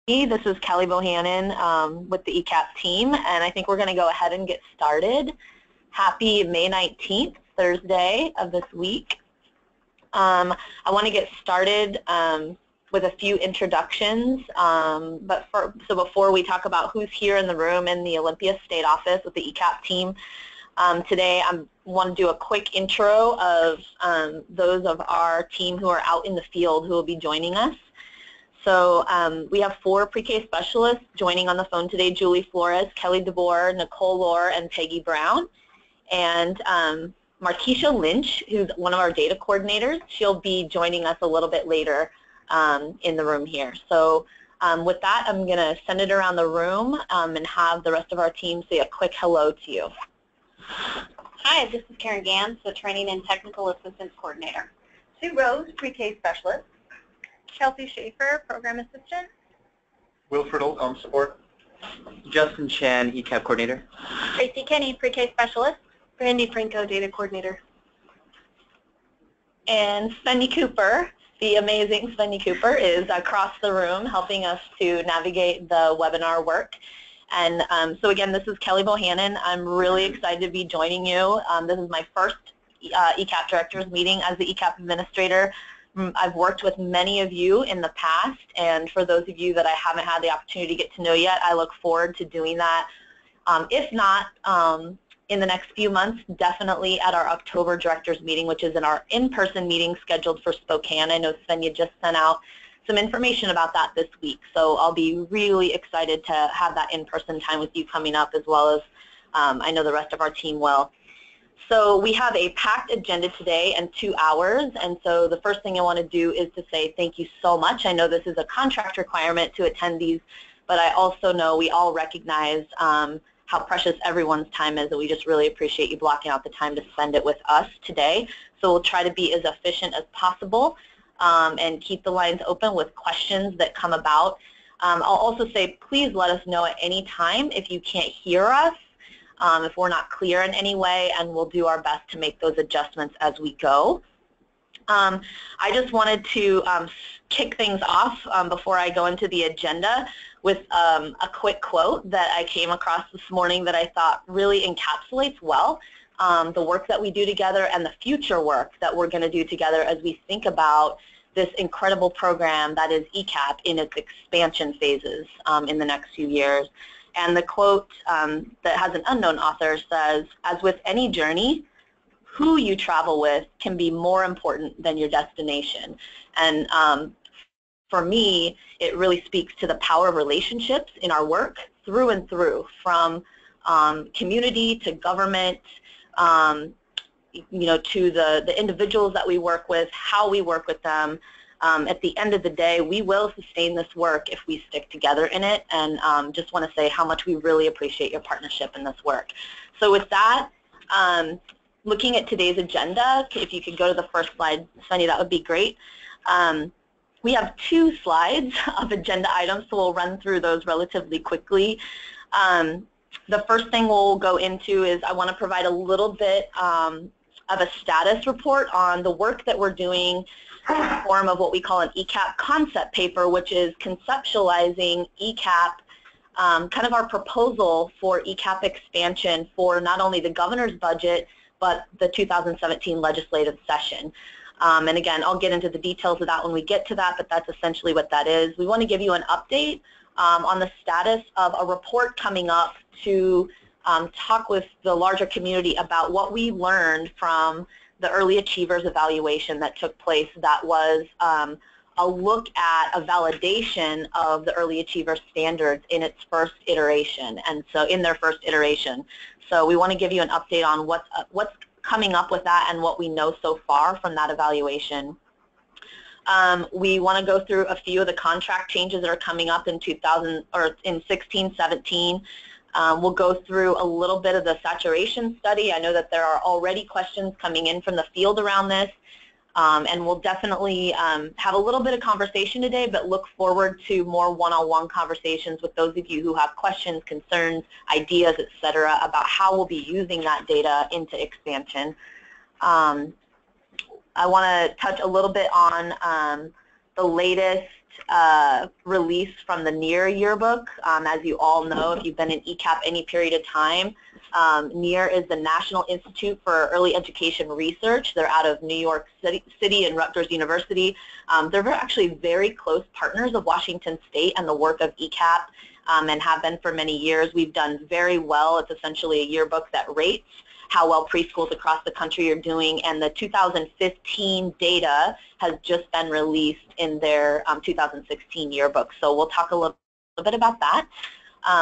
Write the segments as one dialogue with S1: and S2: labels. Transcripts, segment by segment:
S1: This is Kelly Bohannon with the ECEAP team, and I think we're going to go ahead and get started. Happy May 19th, Thursday of this week. I want to get started with a few introductions, so before we talk about who's here in the room in the Olympia State Office with the ECEAP team, today I want to do a quick intro of those of our team who are out in the field who will be joining us. So we have 4 pre-K specialists joining on the phone today: Julie Flores, Kelly DeBoer, Nicole Lohr, and Peggy Brown. And Markeisha Lynch, who's one of our data coordinators, she'll be joining us a little bit later in the room here. So with that, I'm going to send it around the room and have the rest of our team say a quick hello to you.
S2: Hi, this is Karen Gans, the Training and Technical Assistance Coordinator.
S3: Sue Rose, pre-K specialist.
S4: Kelsey Schaefer, Program Assistant.
S5: Wilfred Olt, Home Support.
S6: Justin Chan, ECAP Coordinator.
S4: Tracy Kenny, Pre-K Specialist.
S3: Randy Franco, Data Coordinator.
S1: And Svenny Cooper, the amazing Svenny Cooper, is across the room helping us to navigate the webinar work. And so again, this is Kelly Bohannon. I'm really excited to be joining you. This is my first ECAP Directors meeting as the ECAP Administrator. I've worked with many of you in the past, and for those of you that I haven't had the opportunity to get to know yet, I look forward to doing that. If not in the next few months, definitely at our October Directors meeting, which is in our in-person meeting scheduled for Spokane. I know Svenja just sent out some information about that this week, so I'll be really excited to have that in-person time with you coming up, as well as I know the rest of our team will. So we have a packed agenda today and 2 hours, and so the first thing I want to do is to say thank you so much. I know this is a contract requirement to attend these, but I also know we all recognize how precious everyone's time is, and we just really appreciate you blocking out the time to spend it with us today. So we'll try to be as efficient as possible and keep the lines open with questions that come about. I'll also say please let us know at any time if you can't hear us, if we're not clear in any way, and we'll do our best to make those adjustments as we go. I just wanted to kick things off before I go into the agenda with a quick quote that I came across this morning that I thought really encapsulates well the work that we do together and the future work that we're going to do together as we think about this incredible program that is ECAP in its expansion phases in the next few years. And the quote that has an unknown author says, "As with any journey, who you travel with can be more important than your destination." And for me, it really speaks to the power of relationships in our work through and through, from community to government, to the individuals that we work with, how we work with them. At the end of the day, we will sustain this work if we stick together in it, and just want to say how much we really appreciate your partnership in this work. So with that, looking at today's agenda, if you could go to the first slide, Sunny, that would be great. We have 2 slides of agenda items, so we'll run through those relatively quickly. The first thing we'll go into is I want to provide a little bit of a status report on the work that we're doing in the form of what we call an ECAP concept paper, which is conceptualizing ECAP, kind of our proposal for ECAP expansion for not only the governor's budget, but the 2017 legislative session. And again, I'll get into the details of that when we get to that, but that's essentially what that is. We want to give you an update on the status of a report coming up to talk with the larger community about what we learned from the Early Achievers evaluation that took place. That was a look at a validation of the Early Achiever standards in its first iteration, and so in their first iteration. So we want to give you an update on what's coming up with that and what we know so far from that evaluation. We want to go through a few of the contract changes that are coming up in 16, 17. We'll go through a little bit of the saturation study. I know that there are already questions coming in from the field around this, and we'll definitely have a little bit of conversation today, but look forward to more one-on-one conversations with those of you who have questions, concerns, ideas, etc., about how we'll be using that data into expansion. I want to touch a little bit on the latest release from the NEAR yearbook. As you all know, if you've been in ECAP any period of time, NEAR is the National Institute for Early Education Research. They're out of New York City and Rutgers University. They're actually very close partners of Washington State and the work of ECAP, and have been for many years. We've done very well. It's essentially a yearbook that rates how well preschools across the country are doing, and the 2015 data has just been released in their 2016 yearbook. So we'll talk a little bit about that,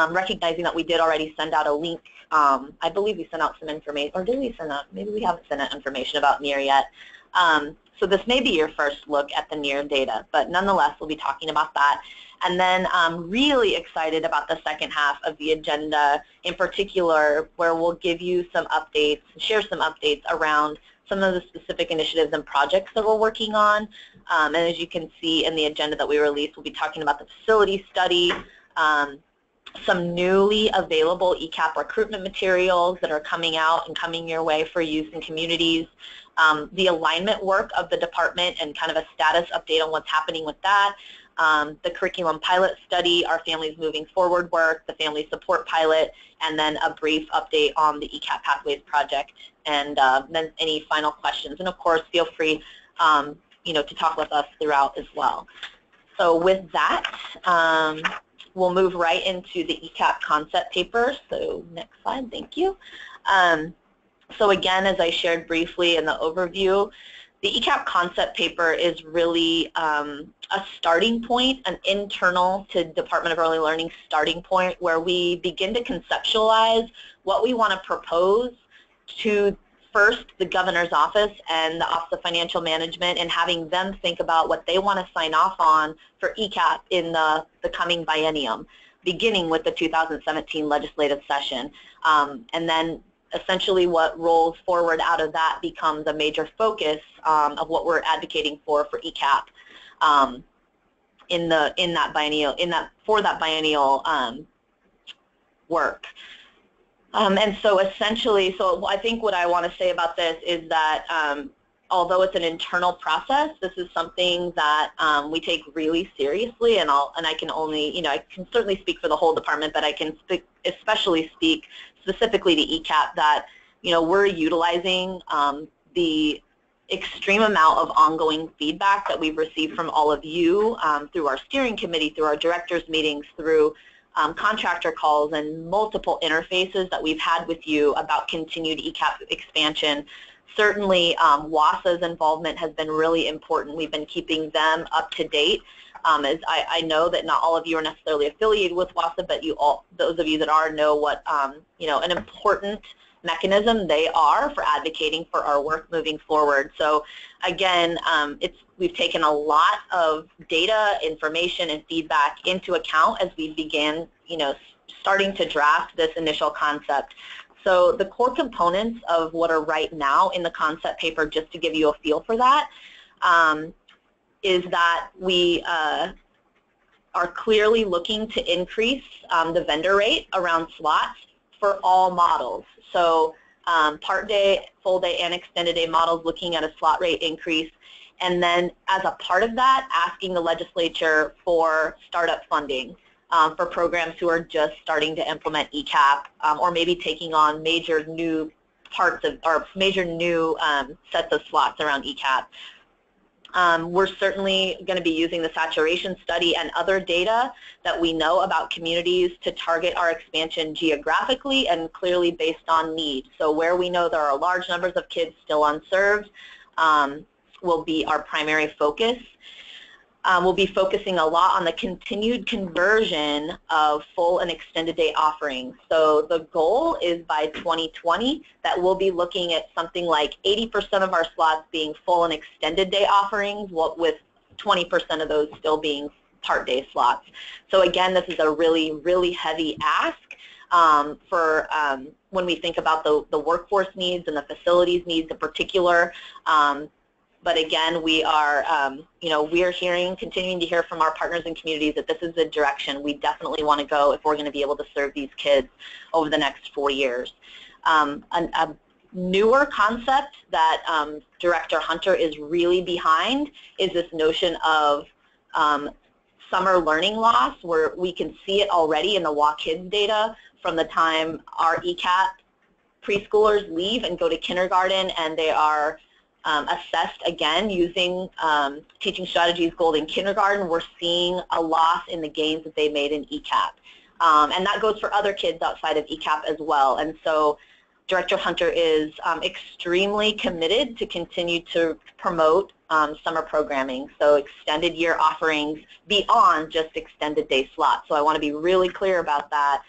S1: recognizing that we did already send out a link. I believe we sent out some information, or did we send out? Maybe we haven't sent out information about NEAR yet. So this may be your first look at the NEAR data, but nonetheless, we'll be talking about that. And then I'm really excited about the second half of the agenda, in particular, where we'll give you some updates, share some updates around some of the specific initiatives and projects that we're working on. And as you can see in the agenda that we released, we'll be talking about the facility study, some newly available ECAP recruitment materials that are coming out and coming your way for use in communities, the alignment work of the department and kind of a status update on what's happening with that, the curriculum pilot study, our Families Moving Forward work, the family support pilot, and then a brief update on the ECAP Pathways project, and then any final questions. And of course, feel free to talk with us throughout as well. So with that, we'll move right into the ECAP concept paper. So next slide, thank you. So again, as I shared briefly in the overview, the ECAP concept paper is really a starting point, an internal to Department of Early Learning starting point, where we begin to conceptualize what we want to propose to first the governor's office and the Office of Financial Management, and having them think about what they want to sign off on for ECAP in the coming biennium, beginning with the 2017 legislative session. And then essentially what rolls forward out of that becomes a major focus of what we're advocating for ECAP for that biennial work. And so essentially, so I think what I want to say about this is that although it's an internal process, this is something that we take really seriously, and I can only, I can certainly speak for the whole department, but I can especially speak specifically to ECAP that, we're utilizing the extreme amount of ongoing feedback that we've received from all of you through our steering committee, through our directors meetings, through contractor calls, and multiple interfaces that we've had with you about continued ECAP expansion. Certainly, WASA's involvement has been really important. We've been keeping them up to date. As I know that not all of you are necessarily affiliated with WASA, but those of you that are know what an important mechanism they are for advocating for our work moving forward. So again, we've taken a lot of data, information, and feedback into account as we began, starting to draft this initial concept. So the core components of what are right now in the concept paper, just to give you a feel for that, is that we are clearly looking to increase the vendor rate around slots for all models. So part day, full day, and extended day models looking at a slot rate increase. And then as a part of that, asking the legislature for startup funding for programs who are just starting to implement ECAP, or maybe taking on major new parts of, or major new sets of slots around ECAP. We're certainly going to be using the saturation study and other data that we know about communities to target our expansion geographically and clearly based on need. So where we know there are large numbers of kids still unserved will be our primary focus. We'll be focusing a lot on the continued conversion of full and extended day offerings. So the goal is by 2020 that we'll be looking at something like 80% of our slots being full and extended day offerings, with 20% of those still being part day slots. So again, this is a really, really heavy ask for when we think about the workforce needs and the facilities needs in particular. But again, we are, continuing to hear from our partners and communities that this is the direction we definitely want to go if we're going to be able to serve these kids over the next 4 years. A newer concept that Director Hunter is really behind is this notion of summer learning loss, where we can see it already in the Walk Kids data from the time our ECEAP preschoolers leave and go to kindergarten, and they are assessed again using teaching strategies gold in kindergarten. We're seeing a loss in the gains that they made in ECEAP. And that goes for other kids outside of ECEAP as well. And so Director Hunter is extremely committed to continue to promote summer programming, so extended year offerings beyond just extended day slots. So I want to be really clear about that.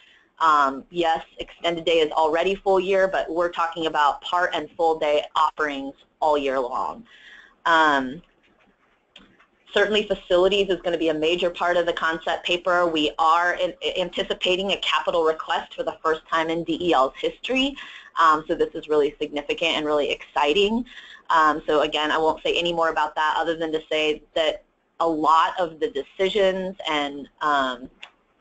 S1: Yes, extended day is already full year, but we're talking about part and full day offerings all year long. Certainly facilities is going to be a major part of the concept paper. We are anticipating a capital request for the first time in DEL's history. So this is really significant and really exciting. So again, I won't say any more about that other than to say that a lot of the decisions and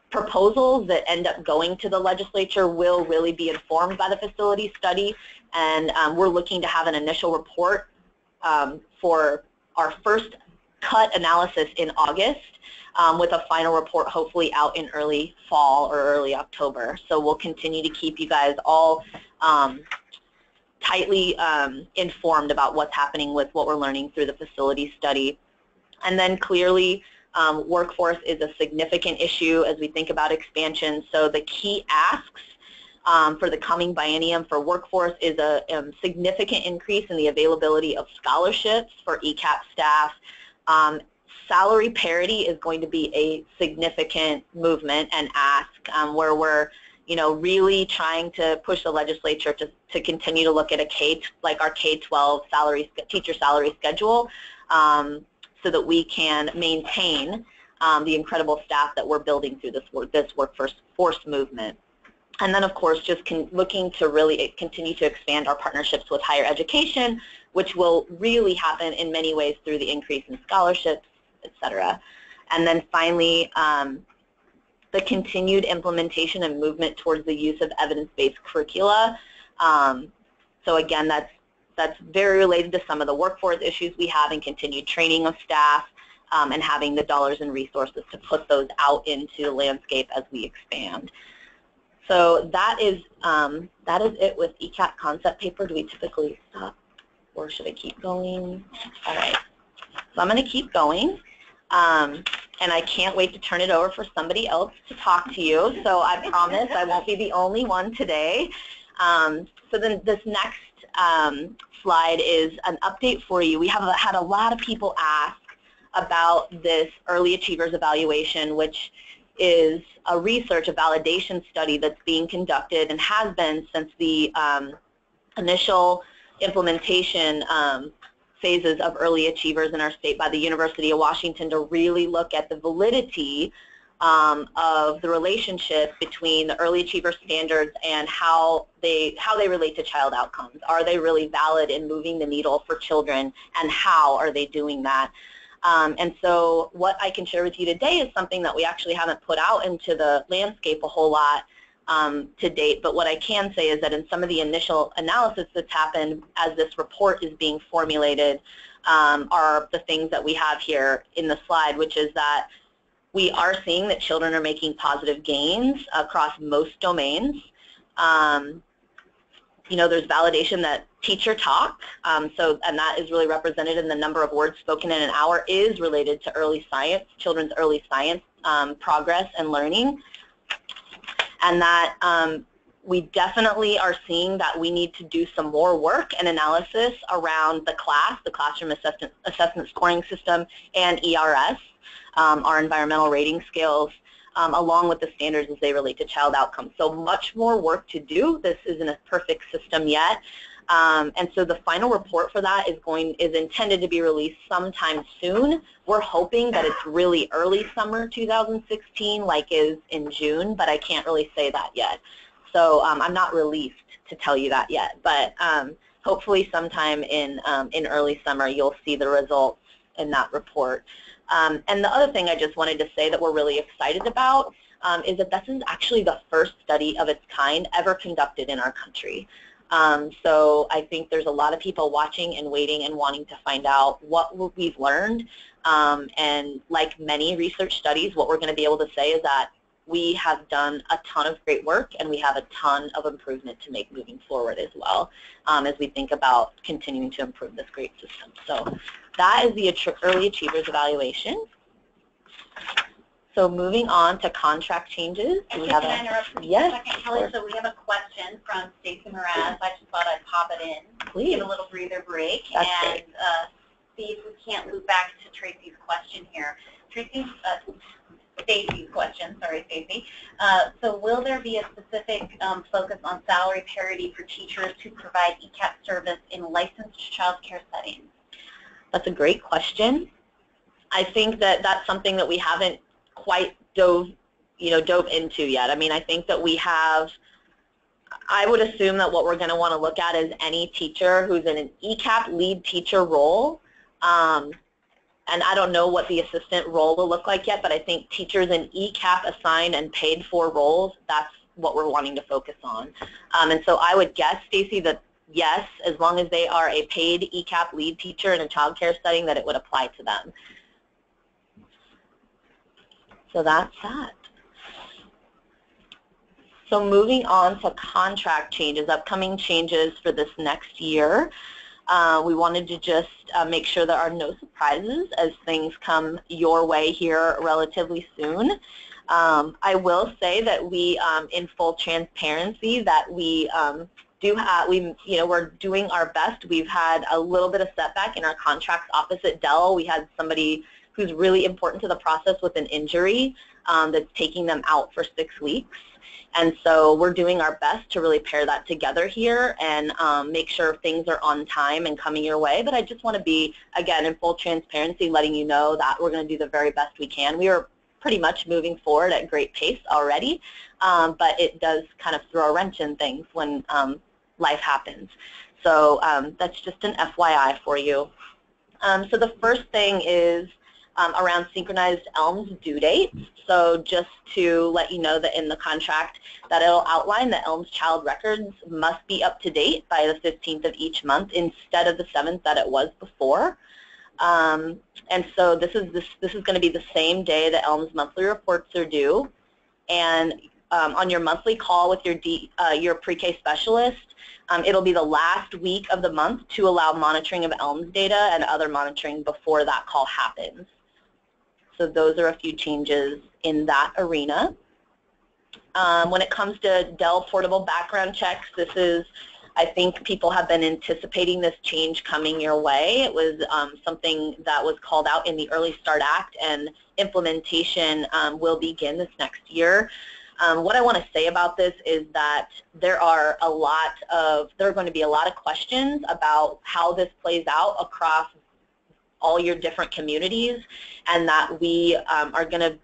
S1: proposals that end up going to the legislature will really be informed by the facility study. And we're looking to have an initial report for our first cut analysis in August, with a final report hopefully out in early fall or early October. So we'll continue to keep you guys all tightly informed about what's happening with what we're learning through the facility study. And then clearly workforce is a significant issue as we think about expansion. So the key asks for the coming biennium for workforce is a significant increase in the availability of scholarships for ECEAP staff. Salary parity is going to be a significant movement and ask where we're really trying to push the legislature to continue to look at like our K-12 teacher salary schedule, so that we can maintain the incredible staff that we're building through this workforce movement. And then, of course, just looking to really continue to expand our partnerships with higher education, which will really happen in many ways through the increase in scholarships, et cetera. And then finally, the continued implementation and movement towards the use of evidence-based curricula. So again, that's very related to some of the workforce issues we have and continued training of staff, and having the dollars and resources to put those out into the landscape as we expand. So that is it with ECEAP concept paper. Do we typically stop, or should I keep going? All right, so I'm going to keep going, and I can't wait to turn it over for somebody else to talk to you. So I promise I won't be the only one today. So then this next slide is an update for you. We have had a lot of people ask about this early achievers evaluation, which is a validation study that's being conducted and has been since the initial implementation phases of early achievers in our state by the University of Washington, to really look at the validity of the relationship between the early achiever standards and how they relate to child outcomes. Are they really valid in moving the needle for children, and how are they doing that? And so what I can share with you today is something that we actually haven't put out into the landscape a whole lot to date, but what I can say is that in some of the initial analysis that's happened as this report is being formulated are the things that we have here in the slide, which is that we are seeing that children are making positive gains across most domains. There's validation that teacher talk, and that is really represented in the number of words spoken in an hour is related to early science, children's early science progress and learning. And that we definitely are seeing that we need to do some more work and analysis around the classroom assessment scoring system, and ERS, our environmental rating scales, along with the standards as they relate to child outcomes. So much more work to do. This isn't a perfect system yet. And so the final report for that is intended to be released sometime soon. We're hoping that it's really early summer 2016, like is in June, but I can't really say that yet. So I'm not released to tell you that yet, but hopefully sometime in early summer you'll see the results in that report. And the other thing I just wanted to say that we're really excited about is that this is actually the first study of its kind ever conducted in our country. So I think there's a lot of people watching and waiting and wanting to find out what we've learned And like many research studies, what we're going to be able to say is that we have done a ton of great work and we have a ton of improvement to make moving forward as well, as we think about continuing to improve this great system. So that is the Early Achievers Evaluation. So moving on to contract changes.
S2: Actually, can I interrupt for
S1: yes,
S2: a second, Kelly? So we have a question from Stacy Mraz. I just thought I'd pop it in.
S1: Please.
S2: Give a little breather break.
S1: That's
S2: and
S1: great.
S2: See if we can't loop back to Tracy's question here. Stacy's question, sorry, Stacy. So will there be a specific focus on salary parity for teachers who provide ECEAP service in licensed child care settings?
S1: That's a great question. I think that that's something that we haven't quite dove into yet. I mean, I think that we have, I would assume that what we're going to want to look at is any teacher who's in an ECEAP lead teacher role. And I don't know what the assistant role will look like yet, but I think teachers in ECEAP assigned and paid for roles, that's what we're wanting to focus on. And so I would guess, Stacy, that yes, as long as they are a paid ECEAP lead teacher in a child care setting, that it would apply to them. So that's that. So moving on to contract changes, upcoming changes for this next year. We wanted to just make sure there are no surprises as things come your way here relatively soon. I will say that we, in full transparency, that we do have, we're doing our best. We've had a little bit of setback in our contracts office at Dell. We had somebody who's really important to the process with an injury that's taking them out for 6 weeks. And so we're doing our best to really pair that together here and make sure things are on time and coming your way. But I just want to be, again, in full transparency, letting you know that we're going to do the very best we can. We are pretty much moving forward at great pace already, but it does kind of throw a wrench in things when life happens. So that's just an FYI for you. So the first thing is around synchronized ELMS due dates. So just to let you know that in the contract that it'll outline that ELMS child records must be up to date by the 15th of each month instead of the 7th that it was before. And so this is going to be the same day that ELMS monthly reports are due. And on your monthly call with your pre-K specialist, it'll be the last week of the month to allow monitoring of ELMS data and other monitoring before that call happens. So those are a few changes in that arena. When it comes to Dell portable background checks, this is, I think people have been anticipating this change coming your way. It was something that was called out in the Early Start Act, and implementation will begin this next year. What I want to say about this is that there are going to be a lot of questions about how this plays out across all your different communities, and that we are going to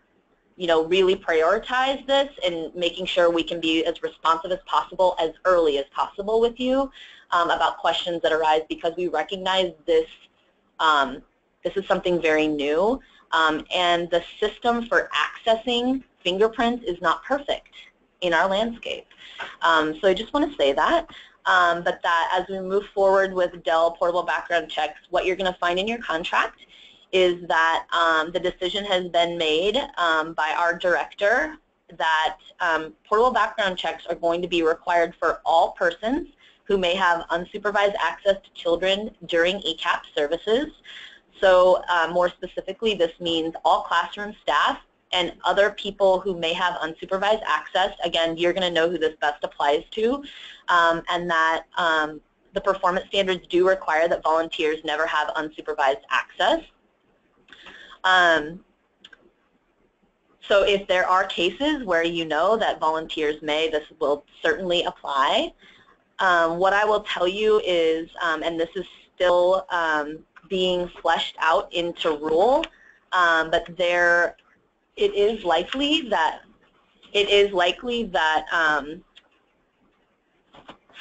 S1: really prioritize this and making sure we can be as responsive as possible as early as possible with you about questions that arise, because we recognize this this is something very new, and the system for accessing fingerprints is not perfect in our landscape. So I just want to say that. But that as we move forward with Dell portable background checks, what you're going to find in your contract is that the decision has been made by our director that portable background checks are going to be required for all persons who may have unsupervised access to children during ECEAP services. So more specifically, this means all classroom staff and other people who may have unsupervised access. Again, you're going to know who this best applies to, and that the performance standards do require that volunteers never have unsupervised access. So if there are cases where you know that volunteers may, this will certainly apply. What I will tell you is, and this is still being fleshed out into rule, but it is likely that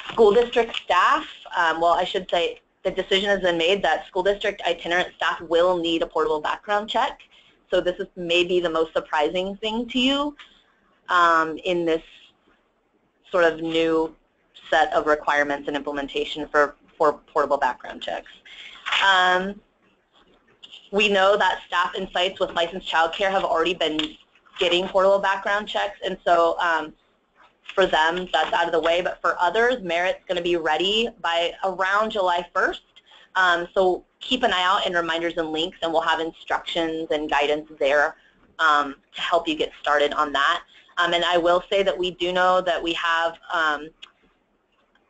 S1: school district staff, well, I should say the decision has been made that school district itinerant staff will need a portable background check. So this is maybe the most surprising thing to you in this sort of new set of requirements and implementation for portable background checks. We know that staff and sites with licensed childcare have already been getting portable background checks, and so for them, that's out of the way. But for others, Merit's going to be ready by around July 1st. So keep an eye out and reminders and links, and we'll have instructions and guidance there to help you get started on that. And I will say that we do know that we have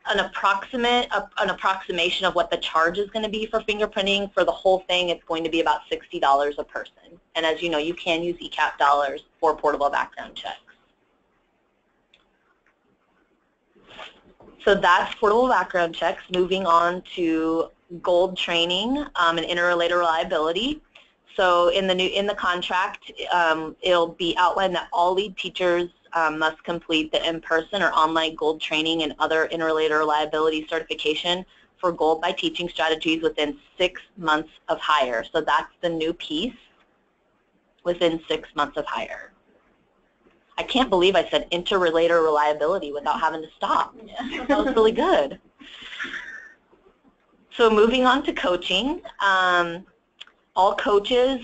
S1: an approximation of what the charge is going to be for fingerprinting. For the whole thing, it's going to be about $60 a person. And as you know, you can use ECEAP dollars for portable background checks. So that's portable background checks. Moving on to gold training and interrelated reliability. So in the contract, it'll be outlined that all lead teachers must complete the in-person or online gold training and other interrelated reliability certification for gold by teaching strategies within 6 months of hire. So that's the new piece, within 6 months of hire. I can't believe I said interrelated reliability without having to stop. Yeah. That was really good. So moving on to coaching. All coaches,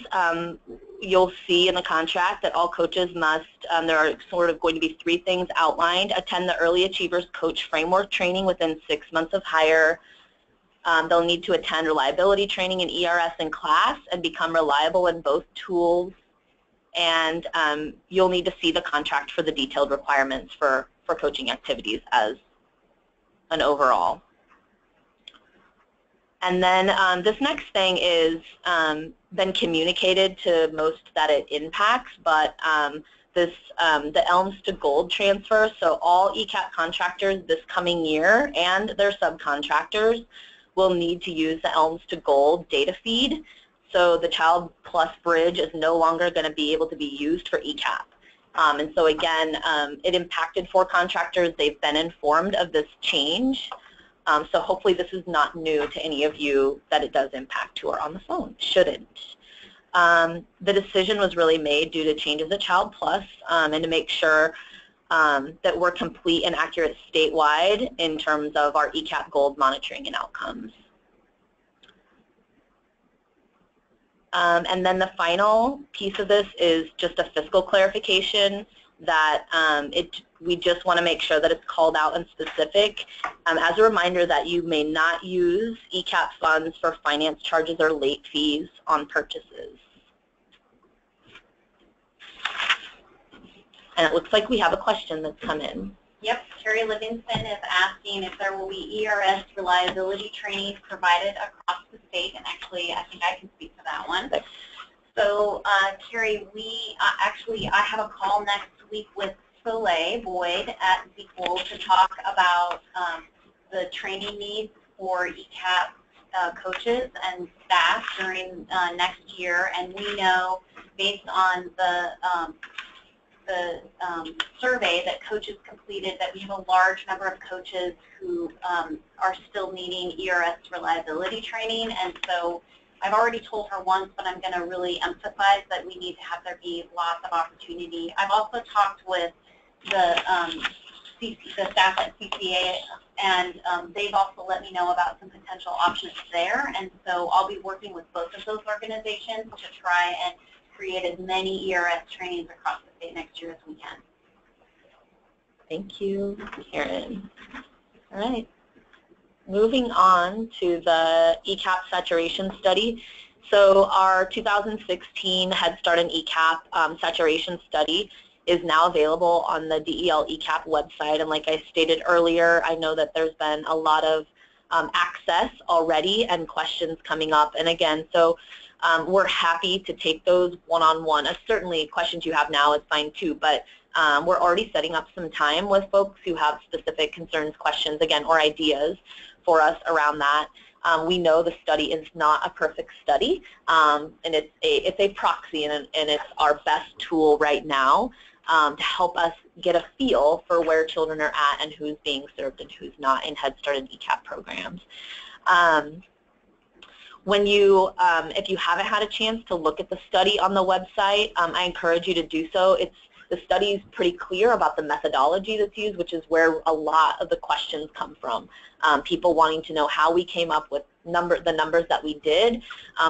S1: you'll see in the contract that all coaches must, there are sort of going to be 3 things outlined: attend the Early Achievers Coach Framework training within 6 months of hire. They'll need to attend reliability training in ERS in class and become reliable in both tools. And you'll need to see the contract for the detailed requirements for coaching activities as an overall. And then this next thing is been communicated to most that it impacts, but the ELMS to Gold transfer, so all ECEAP contractors this coming year and their subcontractors will need to use the ELMS to Gold data feed. So the Child Plus Bridge is no longer going to be able to be used for ECEAP. And so again, it impacted 4 contractors. They've been informed of this change. So hopefully this is not new to any of you that it does impact who are on the phone. Shouldn't. The decision was really made due to changes at Child Plus and to make sure that we're complete and accurate statewide in terms of our ECEAP Gold monitoring and outcomes. And then the final piece of this is just a fiscal clarification that we just want to make sure that it's called out and specific. As a reminder that you may not use ECEAP funds for finance charges or late fees on purchases. And it looks like we have a question that's come in.
S2: Yep, Carrie Livingston is asking if there will be ERS reliability training provided across the state, and actually I think I can speak to that one.
S1: Okay.
S2: So Carrie, I have a call next week with Soleil Boyd at Sequel to talk about the training needs for ECEAP coaches and staff during next year, and we know based on the survey that coaches completed that we have a large number of coaches who are still needing ERS reliability training, and so I've already told her once, but I'm going to really emphasize that we need to have there be lots of opportunity. I've also talked with the staff at CCA, and they've also let me know about some potential options there, and so I'll be working with both of those organizations to try and create as many ERS trainings across the state next year as we can.
S1: Thank you, Karen. All right. Moving on to the ECEAP saturation study. So our 2016 Head Start and ECEAP saturation study is now available on the DEL ECEAP website. And like I stated earlier, I know that there's been a lot of access already and questions coming up. And again, so we're happy to take those one-on-one. Certainly questions you have now is fine too, but we're already setting up some time with folks who have specific concerns, questions, again, or ideas for us around that. We know the study is not a perfect study, and it's a proxy, and it's our best tool right now to help us get a feel for where children are at and who's being served and who's not in Head Start and ECEAP programs. If you haven't had a chance to look at the study on the website, I encourage you to do so. The study is pretty clear about the methodology that's used, which is where a lot of the questions come from. People wanting to know how we came up with the numbers that we did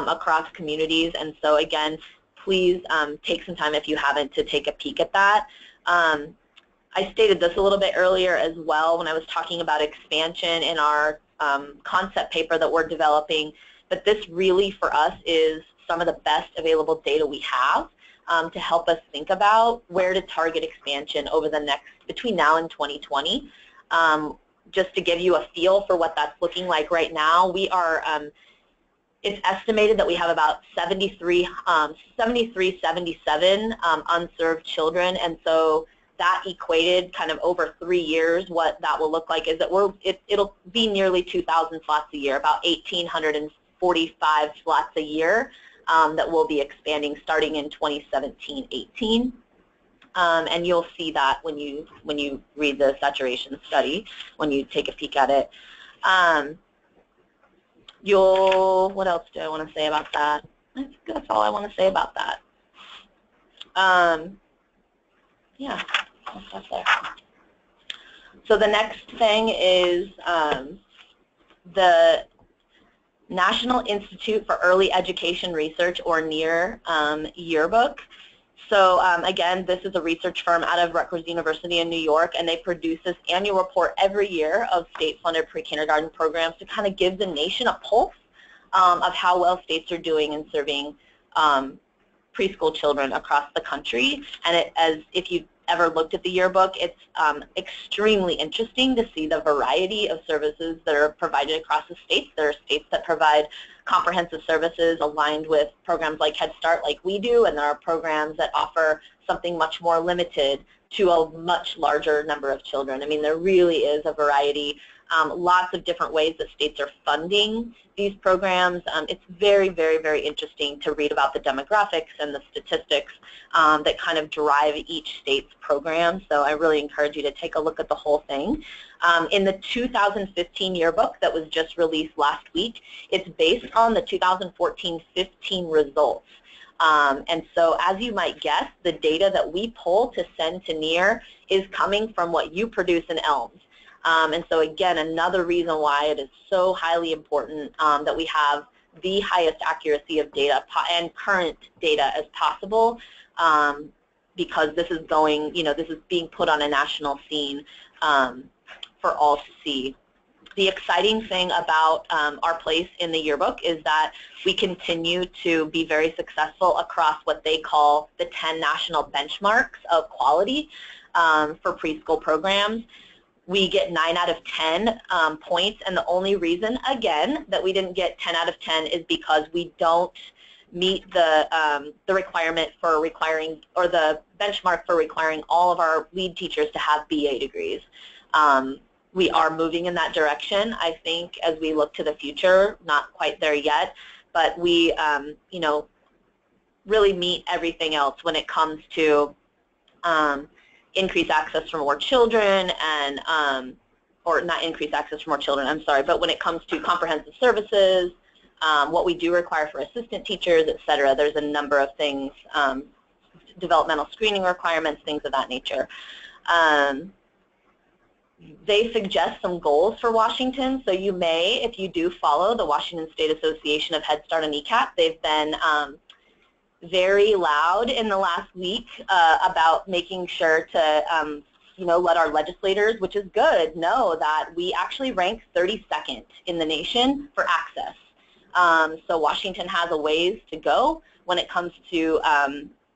S1: across communities. And so again, please take some time, if you haven't, to take a peek at that. I stated this a little bit earlier as well when I was talking about expansion in our concept paper that we're developing, but this really for us is some of the best available data we have to help us think about where to target expansion over the next, between now and 2020. Just to give you a feel for what that's looking like right now, we are, it's estimated that we have about 77 unserved children, and so that equated kind of over 3 years. What that will look like is that it'll be nearly 2,000 slots a year, about 1,845 slots a year that we'll be expanding starting in 2017-18. And you'll see that when you read the saturation study, when you take a peek at it. What else do I want to say about that? I think that's all I want to say about that. Yeah, I'll stop there. So the next thing is the National Institute for Early Education Research, or NEAR, yearbook. So again, this is a research firm out of Rutgers University in New York, and they produce this annual report every year of state-funded pre-kindergarten programs to kind of give the nation a pulse of how well states are doing in serving preschool children across the country. And if you've ever looked at the yearbook, it's extremely interesting to see the variety of services that are provided across the states. There are states that provide comprehensive services aligned with programs like Head Start, like we do, and there are programs that offer something much more limited to a much larger number of children. I mean, there really is a variety, lots of different ways that states are funding these programs. It's very, very, very interesting to read about the demographics and the statistics that kind of drive each state's program. So I really encourage you to take a look at the whole thing. In the 2015 yearbook that was just released last week, it's based on the 2014-15 results. And so as you might guess, the data that we pull to send to NEAR is coming from what you produce in ELMS. And so again, another reason why it is so highly important that we have the highest accuracy of data and current data as possible, because this is going, this is being put on a national scene for all to see. The exciting thing about our place in the yearbook is that we continue to be very successful across what they call the 10 national benchmarks of quality for preschool programs. We get 9 out of 10 points, and the only reason, again, that we didn't get 10 out of 10 is because we don't meet the requirement for requiring, or the benchmark for requiring all of our lead teachers to have BA degrees. We are moving in that direction, I think, as we look to the future. Not quite there yet, but we, really meet everything else when it comes to increase access for more children and, or not increase access for more children, I'm sorry, but when it comes to comprehensive services, what we do require for assistant teachers, et cetera. There's a number of things, developmental screening requirements, things of that nature. They suggest some goals for Washington, so you may, if you do follow the Washington State Association of Head Start and ECEAP, they've been very loud in the last week about making sure to let our legislators, which is good, know that we actually rank 32nd in the nation for access. So Washington has a ways to go when it comes to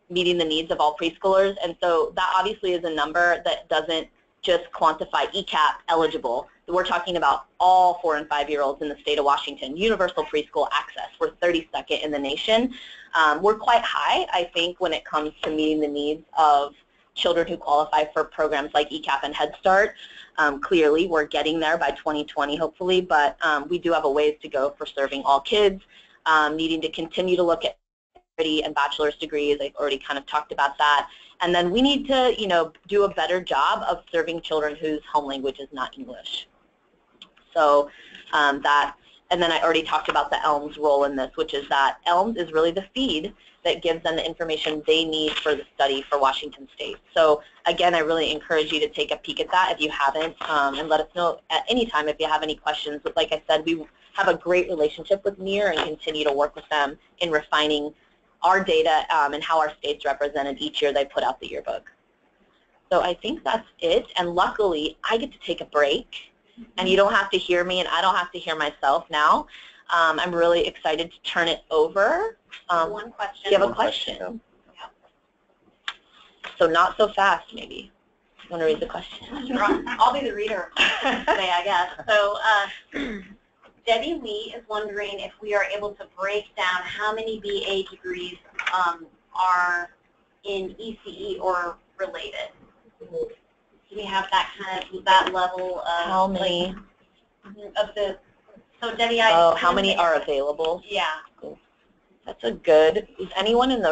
S1: meeting the needs of all preschoolers, and so that obviously is a number that doesn't just quantify ECEAP eligible. We're talking about all 4- and 5-year-olds in the state of Washington, universal preschool access. We're 32nd in the nation. We're quite high, I think, when it comes to meeting the needs of children who qualify for programs like ECEAP and Head Start. Clearly, we're getting there by 2020, hopefully, but we do have a ways to go for serving all kids, needing to continue to look at and bachelor's degrees. I've already kind of talked about that. And then we need to, do a better job of serving children whose home language is not English. So and then I already talked about the ELMS role in this, which is that ELMS is really the feed that gives them the information they need for the study for Washington State. So again, I really encourage you to take a peek at that if you haven't, and let us know at any time if you have any questions. But like I said, we have a great relationship with NEAR and continue to work with them in refining our data and how our state's represented each year they put out the yearbook. So I think that's it, and luckily I get to take a break, and you don't have to hear me and I don't have to hear myself now. I'm really excited to turn it over.
S2: One question.
S1: Do you have a question? Yeah. So not so fast, maybe. You want to read the question?
S2: I'll be the reader today, I guess. So Debbie Lee is wondering if we are able to break down how many BA degrees are in ECE or related. Do we have that kind of, that level of,
S1: how many?
S2: Like, of the, so Debbie,
S1: how many are available?
S2: Yeah.
S1: That's a good. Does anyone in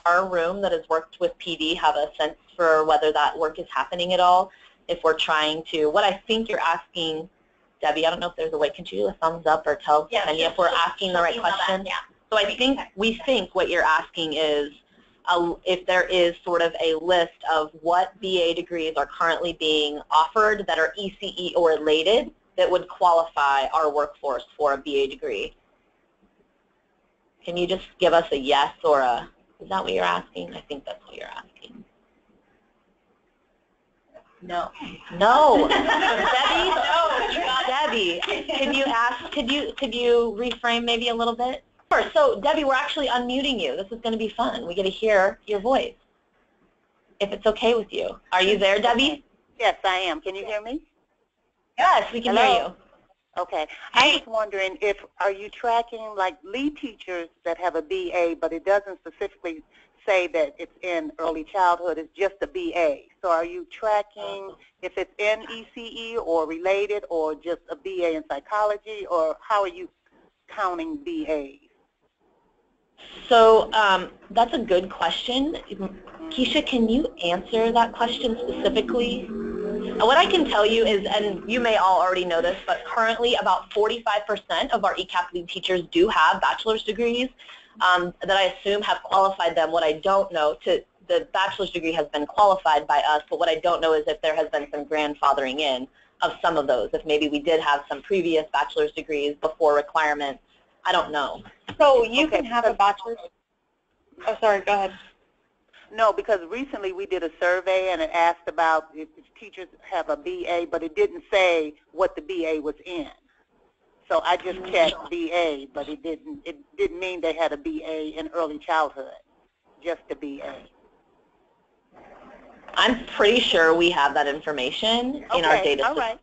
S1: our room that has worked with PD have a sense for whether that work is happening at all? If we're trying to, what I think you're asking, Debbie, I don't know if there's a way. Can you do a thumbs up or tell Kenya if we're asking the right question?
S2: Yeah.
S1: So we think what you're asking is if there is sort of a list of what BA degrees are currently being offered that are ECE or related that would qualify our workforce for a BA degree. Can you just give us a yes or a, is that what you're asking? I think that's what you're asking.
S2: No.
S1: No. Debbie? No. Debbie, can you ask, could you reframe maybe a little bit? Sure. So Debbie, we're actually unmuting you. This is going to be fun. We get to hear your voice. If it's okay with you. Are you there, Debbie?
S7: Yes, I am. Can you hear me?
S1: Yes, we can hear you.
S7: Okay. I was wondering if, are you tracking like lead teachers that have a BA, but it doesn't specifically say that it's in early childhood, it's just a BA. So are you tracking if it's in ECE or related or just a BA in psychology, or how are you counting BAs?
S1: So that's a good question. Keisha, can you answer that question specifically? What I can tell you is, and you may all already know this, but currently about 45% of our ECAP lead teachers do have bachelor's degrees that I assume have qualified them. What I don't know, the bachelor's degree has been qualified by us, but what I don't know is if there has been some grandfathering in of some of those, if maybe we did have some previous bachelor's degrees before requirements. I don't know.
S3: So you can have a bachelor's. Oh, sorry, go ahead.
S7: No, because recently we did a survey and it asked about if teachers have a BA, but it didn't say what the BA was in. So I just checked BA, but it didn't mean they had a BA in early childhood, just a BA.
S1: I'm pretty sure we have that information in our data system.
S7: All right.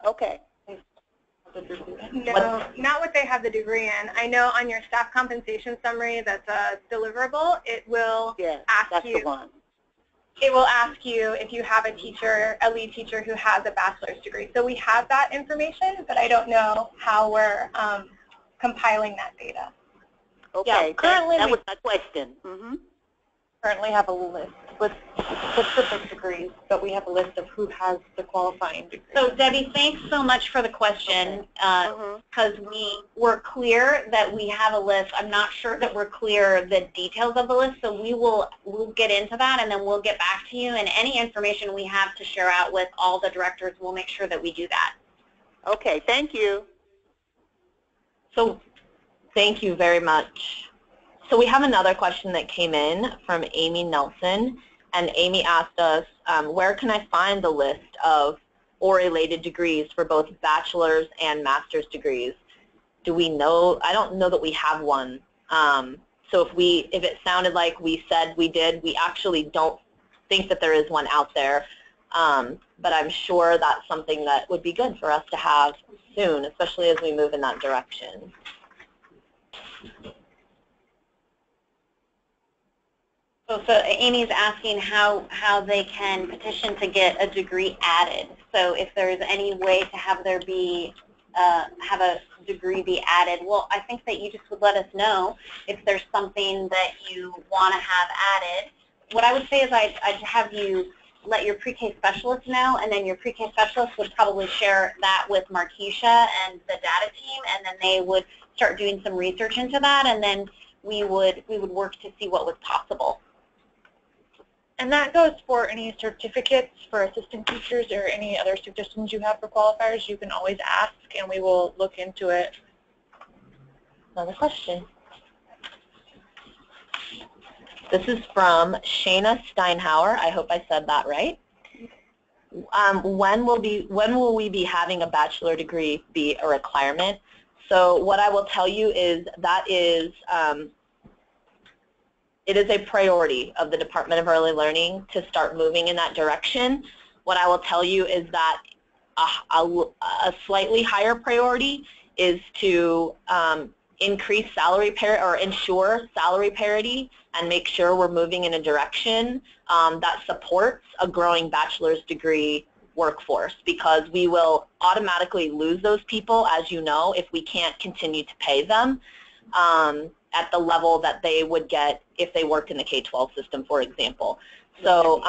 S7: Okay.
S4: No, not what they have the degree in. I know on your staff compensation summary that's a deliverable, it will ask
S7: that's
S4: you.
S7: The one.
S4: It will ask you if you have a teacher, a lead teacher who has a bachelor's degree. So we have that information, but I don't know how we're compiling that data.
S7: Okay.
S3: Yeah, currently
S7: that
S3: we
S7: was my question.
S3: currently have a list with specific degrees, but we have a list of who has the qualifying degree.
S2: So Debbie, thanks so much for the question, because we were clear that we have a list. I'm not sure that we're clear the details of the list, so we'll get into that, and then we'll get back to you, and any information we have to share out with all the directors, we'll make sure that we do that.
S7: Okay, thank you.
S1: So thank you very much. So we have another question that came in from Amy Nelson, and Amy asked us, where can I find the list of or related degrees for both bachelor's and master's degrees? Do we know? I don't know that we have one. So if it sounded like we said we did, we actually don't think that there is one out there. But I'm sure that's something that would be good for us to have soon, especially as we move in that direction.
S2: So Amy's asking how they can petition to get a degree added. So if there's any way to have there be have a degree be added, well, I think that you just would let us know if there's something that you want to have added. What I would say is I'd have you let your pre-K specialist know, and then your pre-K specialist would probably share that with Markeisha and the data team, and then they would start doing some research into that, and then we would work to see what was possible.
S3: And that goes for any certificates for assistant teachers or any other suggestions you have for qualifiers. You can always ask, and we will look into it.
S1: Another question. This is from Shayna Steinhauer. I hope I said that right. When will we be having a bachelor degree be a requirement? So what I will tell you is that is it is a priority of the Department of Early Learning to start moving in that direction. What I will tell you is that a slightly higher priority is to increase salary parity or ensure salary parity and make sure we're moving in a direction that supports a growing bachelor's degree workforce, because we will automatically lose those people, as you know, if we can't continue to pay them at the level that they would get if they worked in the K-12 system, for example. So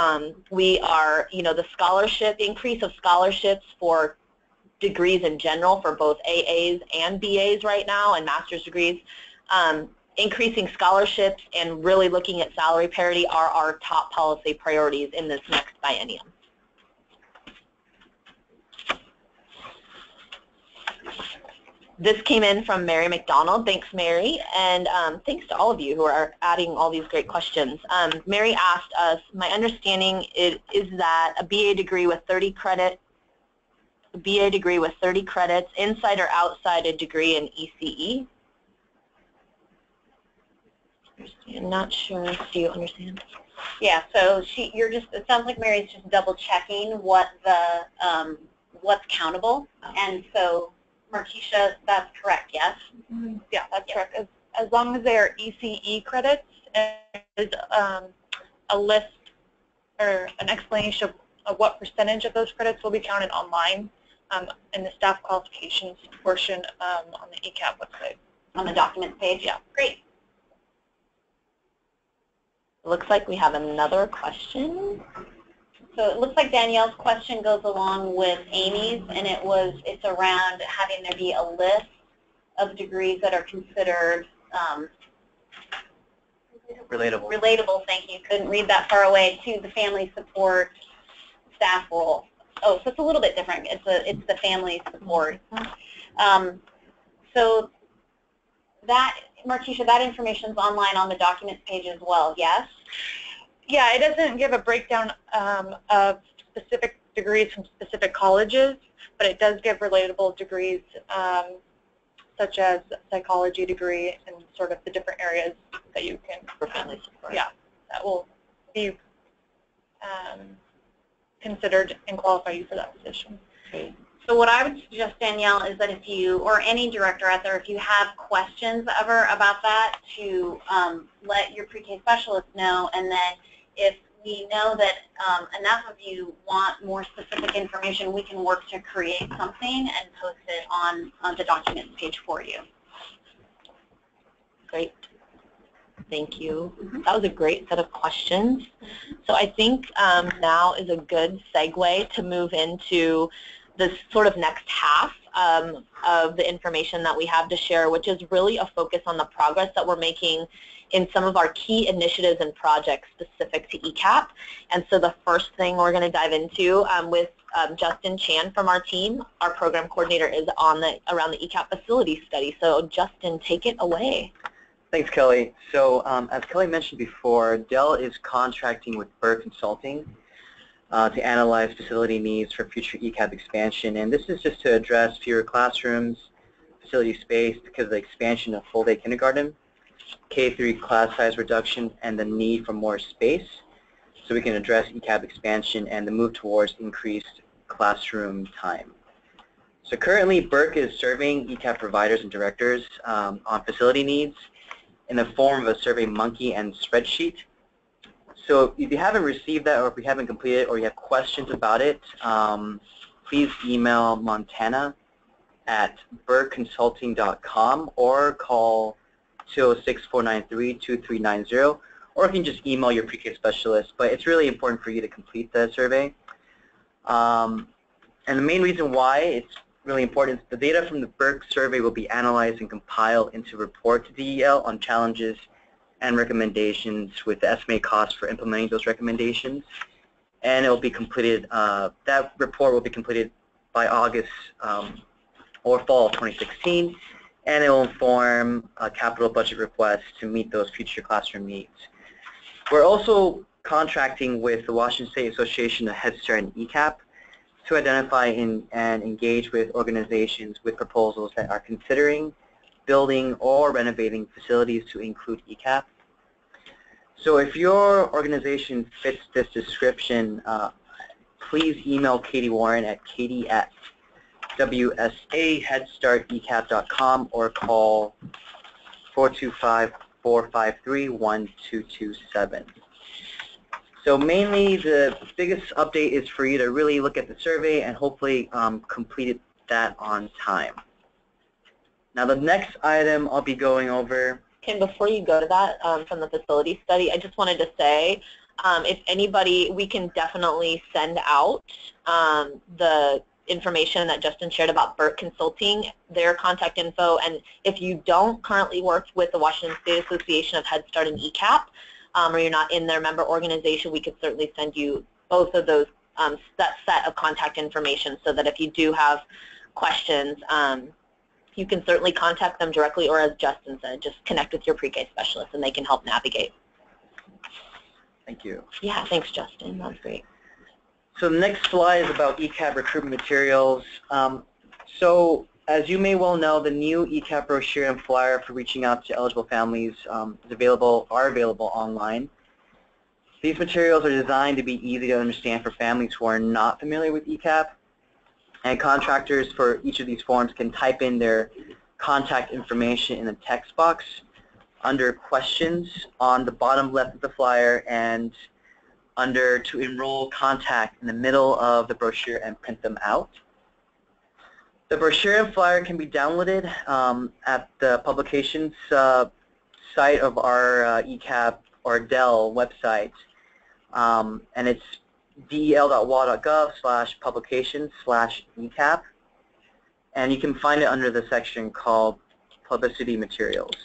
S1: we are, the scholarship, increase of scholarships for degrees in general for both AAs and BAs right now and master's degrees, increasing scholarships and really looking at salary parity are our top policy priorities in this next biennium. This came in from Mary McDonald. Thanks, Mary, and thanks to all of you who are adding all these great questions. Mary asked us, my understanding is that a BA degree with 30 credits, inside or outside a degree in ECE? I'm not sure. Do you understand?
S2: Yeah. So it sounds like Mary's just double checking what the what's countable, and so. Markeisha, that's correct, yes?
S3: Mm-hmm. Yeah, that's correct. As long as they are ECE credits, and there's a list or an explanation of what percentage of those credits will be counted online in the staff qualifications portion on the ECEAP website.
S2: On the documents page?
S3: Yeah.
S2: Great.
S1: It looks like we have another question.
S2: So it looks like Danielle's question goes along with Amy's, and it's around having there be a list of degrees that are considered relatable, thank you. Couldn't read that far away, to the family support staff role. Oh, so it's a little bit different. It's the family support. So that, Markeisha, that information is online on the documents page as well, yes?
S3: Yeah, it doesn't give a breakdown of specific degrees from specific colleges, but it does give relatable degrees such as psychology degree and sort of the different areas that you can support. Yeah, that will be considered and qualify you for that position.
S2: Okay. So what I would suggest, Danielle, is that if you, or any director out there, if you have questions ever about that, to let your pre-K specialist know, and then if we know that enough of you want more specific information, we can work to create something and post it on the documents page for you.
S1: Great. Thank you. That was a great set of questions. So I think now is a good segue to move into this sort of next half of the information that we have to share, which is really a focus on the progress that we're making in some of our key initiatives and projects specific to ECEAP. And so the first thing we're going to dive into with Justin Chan from our team, our program coordinator, is on around the ECEAP facility study. So Justin, take it away.
S6: Thanks, Kelly. So as Kelly mentioned before, Dell is contracting with Burr Consulting to analyze facility needs for future ECEAP expansion. And this is just to address fewer classrooms, facility space because of the expansion of full-day kindergarten, K-3 class size reduction, and the need for more space, so we can address ECEAP expansion and the move towards increased classroom time. So currently, Burke is serving ECEAP providers and directors on facility needs in the form of a Survey Monkey and spreadsheet. So if you haven't received that, or if you haven't completed it, or you have questions about it, please email Montana at burkeconsulting.com or call 206-493-2390, or you can just email your pre-K specialist. But it's really important for you to complete the survey. And the main reason why really important. The data from the BERC survey will be analyzed and compiled into a report to DEL on challenges and recommendations with the estimated cost for implementing those recommendations. And it will be completed, that report will be completed by August or fall of 2016, and it will inform a capital budget request to meet those future classroom needs. We're also contracting with the Washington State Association of Head Start and ECAP to identify and engage with organizations with proposals that are considering building or renovating facilities to include ECAP. So if your organization fits this description, please email Katie Warren at katie@wsaheadstartecap.com or call 425-453-1227. So mainly the biggest update is for you to really look at the survey and hopefully complete that on time. Now the next item I'll be going over.
S1: Kim, before you go to that from the facility study, I just wanted to say if anybody, we can definitely send out the information that Justin shared about BERC Consulting, their contact info, and if you don't currently work with the Washington State Association of Head Start and ECAP, or you're not in their member organization, we could certainly send you both of those, that set of contact information so that if you do have questions, you can certainly contact them directly, or as Justin said, just connect with your pre-K specialist and they can help navigate.
S6: Thank you.
S1: Yeah, thanks Justin, that's great.
S6: So the next slide is about ECAP recruitment materials. So as you may well know, the new ECAP brochure and flyer for reaching out to eligible families are available online. These materials are designed to be easy to understand for families who are not familiar with ECAP, and contractors for each of these forms can type in their contact information in the text box under questions on the bottom left of the flyer and under to enroll contact in the middle of the brochure and print them out. The brochure and flyer can be downloaded at the publications site of our ECAP or DEL website, and it's del.wa.gov/publications/ECAP, and you can find it under the section called Publicity Materials.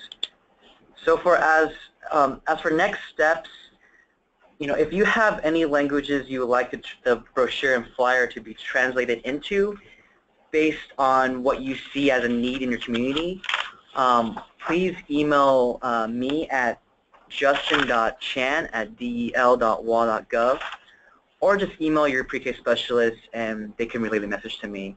S6: So as for next steps, if you have any languages you would like the brochure and flyer to be translated into based on what you see as a need in your community, please email me at justin.chan@del.wa.gov, or just email your pre-K specialist and they can relay the message to me.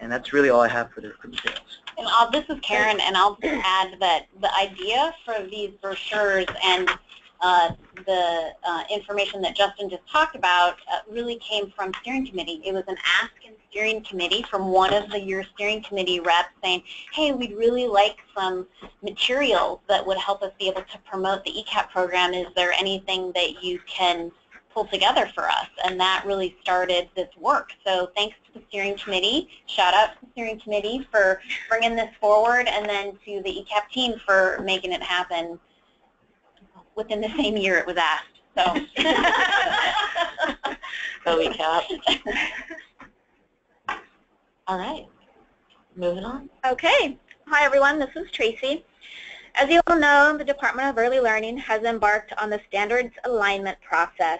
S6: And that's really all I have for the recruitment materials.
S2: And this is Karen, and I'll just add that the idea for these brochures and the information that Justin just talked about really came from steering committee. It was an ask in steering committee from one of your steering committee reps saying, hey, we'd really like some materials that would help us be able to promote the ECAP program. Is there anything that you can pull together for us? And that really started this work. So thanks to the steering committee. Shout out to the steering committee for bringing this forward, and then to the ECAP team for making it happen within the same year it was asked. So,
S1: ECAP. All right, moving on.
S4: Okay. Hi, everyone. This is Tracy. As you all know, the Department of Early Learning has embarked on the standards alignment process.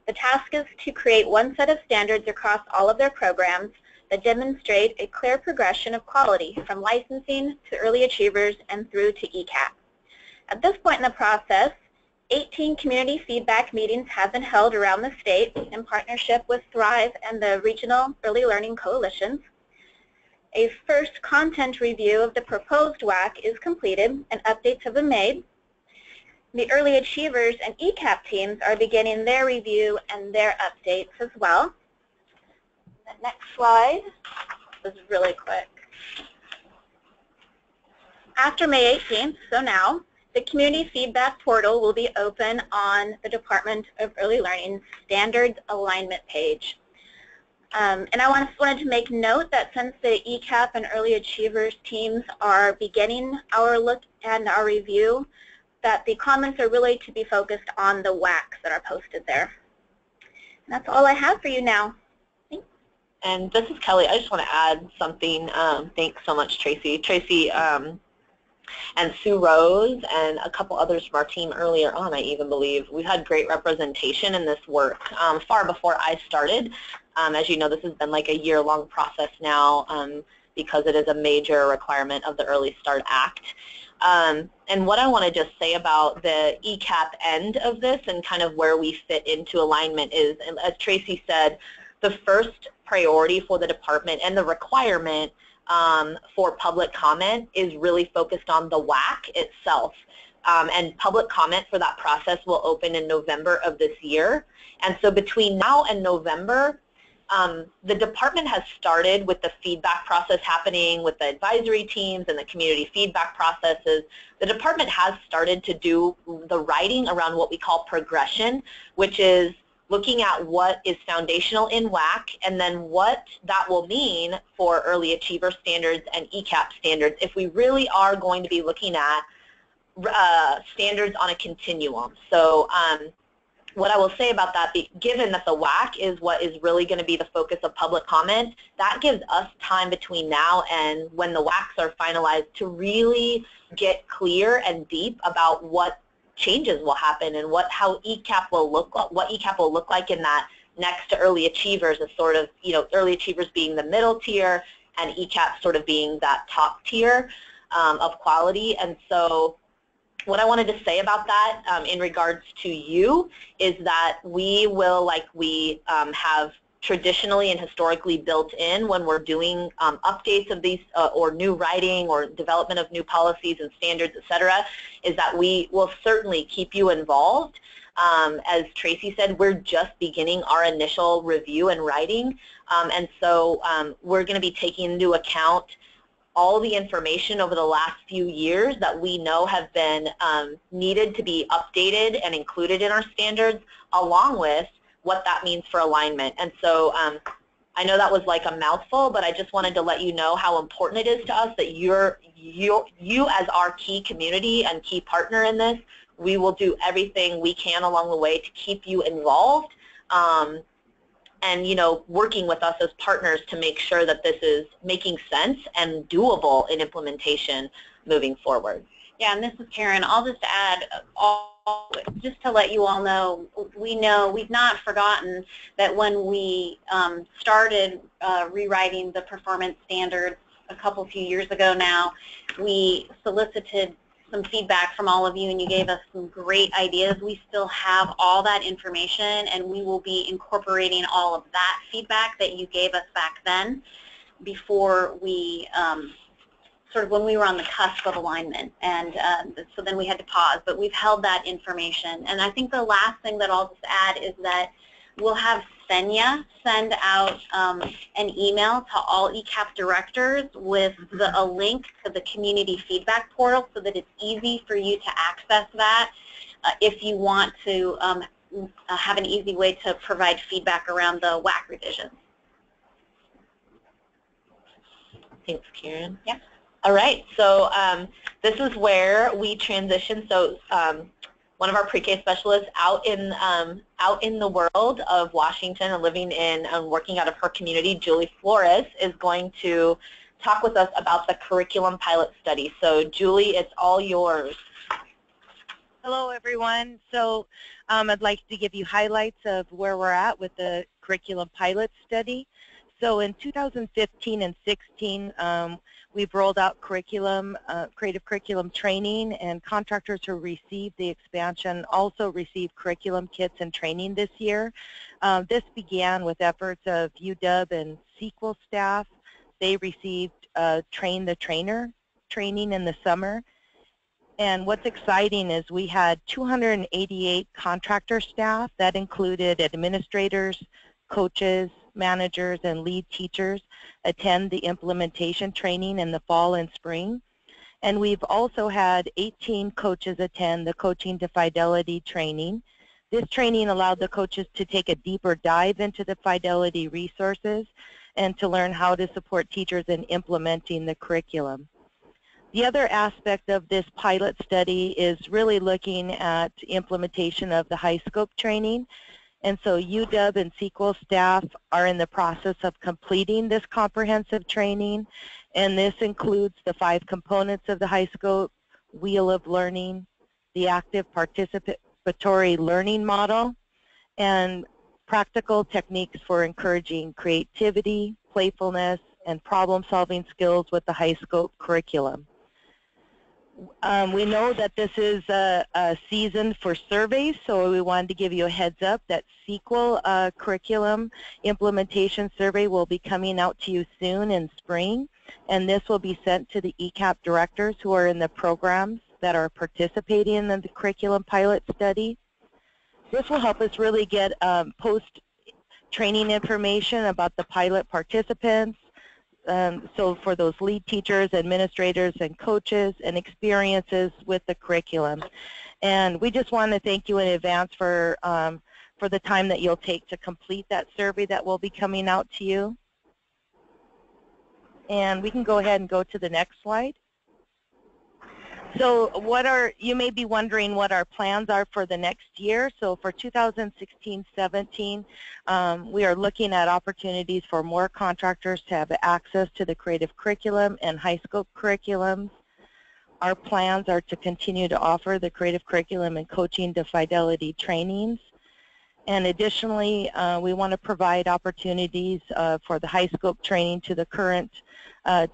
S4: The task is to create one set of standards across all of their programs that demonstrate a clear progression of quality from licensing to early achievers and through to ECAP. At this point in the process, 18 community feedback meetings have been held around the state in partnership with Thrive and the Regional Early Learning Coalitions. A first content review of the proposed WAC is completed and updates have been made. The Early Achievers and ECAP teams are beginning their review and their updates as well. The next slide is really quick. After May 18th, so now, the Community Feedback Portal will be open on the Department of Early Learning's Standards Alignment page. And I wanted to make note that since the ECAP and Early Achievers teams are beginning our look and our review, that the comments are really to be focused on the WACs that are posted there. And that's all I have for you now. Thanks.
S1: And this is Kelly. I just want to add something. Thanks so much, Tracy. Tracy and Sue Rose and a couple others from our team earlier on, I even believe. We've had great representation in this work far before I started. As you know, this has been like a year-long process now because it is a major requirement of the Early Start Act. And what I want to just say about the ECEAP end of this and kind of where we fit into alignment is, as Tracy said, the first priority for the department and the requirement for public comment is really focused on the WAC itself. And public comment for that process will open in November of this year. And so between now and November, the department has started with the feedback process happening with the advisory teams and the community feedback processes. The department has started to do the writing around what we call progression, which is looking at what is foundational in WAC and then what that will mean for early achiever standards and ECEAP standards if we really are going to be looking at standards on a continuum. So what I will say about that, given that the WAC is what is really going to be the focus of public comment, that gives us time between now and when the WACs are finalized to really get clear and deep about what changes will happen and how ECEAP will look like in that next to early achievers, as sort of, early achievers being the middle tier and ECEAP sort of being that top tier of quality. And so what I wanted to say about that in regards to you is that we will, like we have traditionally and historically built in when we're doing updates of these or new writing or development of new policies and standards, et cetera, is that we will certainly keep you involved. As Tracy said, we're just beginning our initial review and writing, and so we're going to be taking into account all the information over the last few years that we know have been needed to be updated and included in our standards, along with what that means for alignment. And so I know that was like a mouthful, but I just wanted to let you know how important it is to us that you as our key community and key partner in this, we will do everything we can along the way to keep you involved and working with us as partners to make sure that this is making sense and doable in implementation moving forward.
S2: Yeah, and this is Karen. I'll just add, just to let you all know we've not forgotten that when we started rewriting the performance standards a few years ago now, we solicited some feedback from all of you and you gave us some great ideas. We still have all that information and we will be incorporating all of that feedback that you gave us back then before we sort of when we were on the cusp of alignment, and so then we had to pause, but we've held that information. And I think the last thing that I'll just add is that we'll have Senya send out an email to all ECEAP directors with a link to the community feedback portal so that it's easy for you to access that if you want to have an easy way to provide feedback around the WAC revisions.
S1: Thanks, Karen.
S2: Yeah.
S1: All right, so this is where we transition. So one of our pre-K specialists out in the world of Washington and living in and working out of her community, Julie Flores, is going to talk with us about the curriculum pilot study. So Julie, it's all yours.
S8: Hello, everyone. So I'd like to give you highlights of where we're at with the curriculum pilot study. So in 2015 and 16, we've rolled out curriculum, creative curriculum training, and contractors who received the expansion also received curriculum kits and training this year. This began with efforts of UW and SQL staff. They received Train the Trainer training in the summer. And what's exciting is we had 288 contractor staff. That included administrators, coaches, managers, and lead teachers attend the implementation training in the fall and spring. And we've also had 18 coaches attend the Coaching to Fidelity training. This training allowed the coaches to take a deeper dive into the Fidelity resources and to learn how to support teachers in implementing the curriculum. The other aspect of this pilot study is really looking at implementation of the high scope training. And so UW and SQL staff are in the process of completing this comprehensive training, and this includes the 5 components of the HighScope Wheel of Learning, the active participatory learning model, and practical techniques for encouraging creativity, playfulness, and problem-solving skills with the HighScope curriculum. We know that this is a season for surveys, so we wanted to give you a heads up that SQL curriculum implementation survey will be coming out to you soon in spring, and this will be sent to the ECEAP directors who are in the programs that are participating in the curriculum pilot study. This will help us really get post-training information about the pilot participants, so for those lead teachers, administrators, and coaches, and experiences with the curriculum. And we just want to thank you in advance for the time that you'll take to complete that survey that will be coming out to you. And we can go ahead and go to the next slide. So you may be wondering what our plans are for the next year. So for 2016-17, we are looking at opportunities for more contractors to have access to the creative curriculum and HighScope curriculums. Our plans are to continue to offer the creative curriculum and coaching to Fidelity trainings. And additionally, we want to provide opportunities for the HighScope training to the current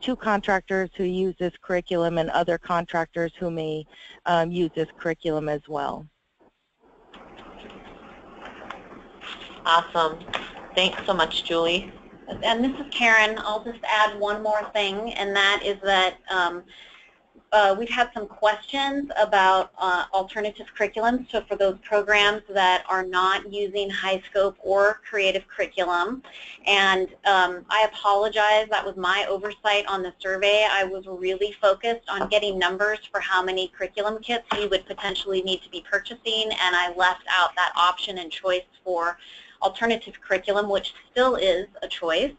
S8: 2 contractors who use this curriculum and other contractors who may use this curriculum as well.
S1: Awesome. Thanks so much, Julie.
S2: And this is Karen. I'll just add one more thing, and that is that we've had some questions about alternative curriculum. So for those programs that are not using HighScope or creative curriculum, and I apologize, that was my oversight on the survey. I was really focused on getting numbers for how many curriculum kits you would potentially need to be purchasing, and I left out that option and choice for alternative curriculum, which still is a choice.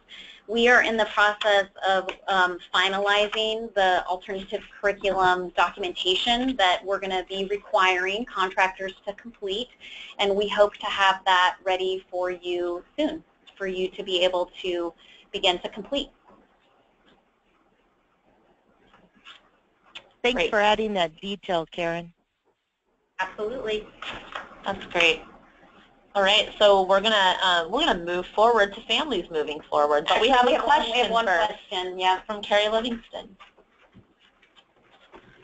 S2: We are in the process of finalizing the alternative curriculum documentation that we're going to be requiring contractors to complete, and we hope to have that ready for you soon, for you to be able to begin to complete.
S8: Thanks
S1: Great.
S8: for adding that detail, Karen.
S2: Absolutely.
S1: That's great. All right, so we're gonna move forward to families moving forward, but we have a question
S2: We have one
S1: first
S2: question, yeah,
S1: from Carrie Livingston.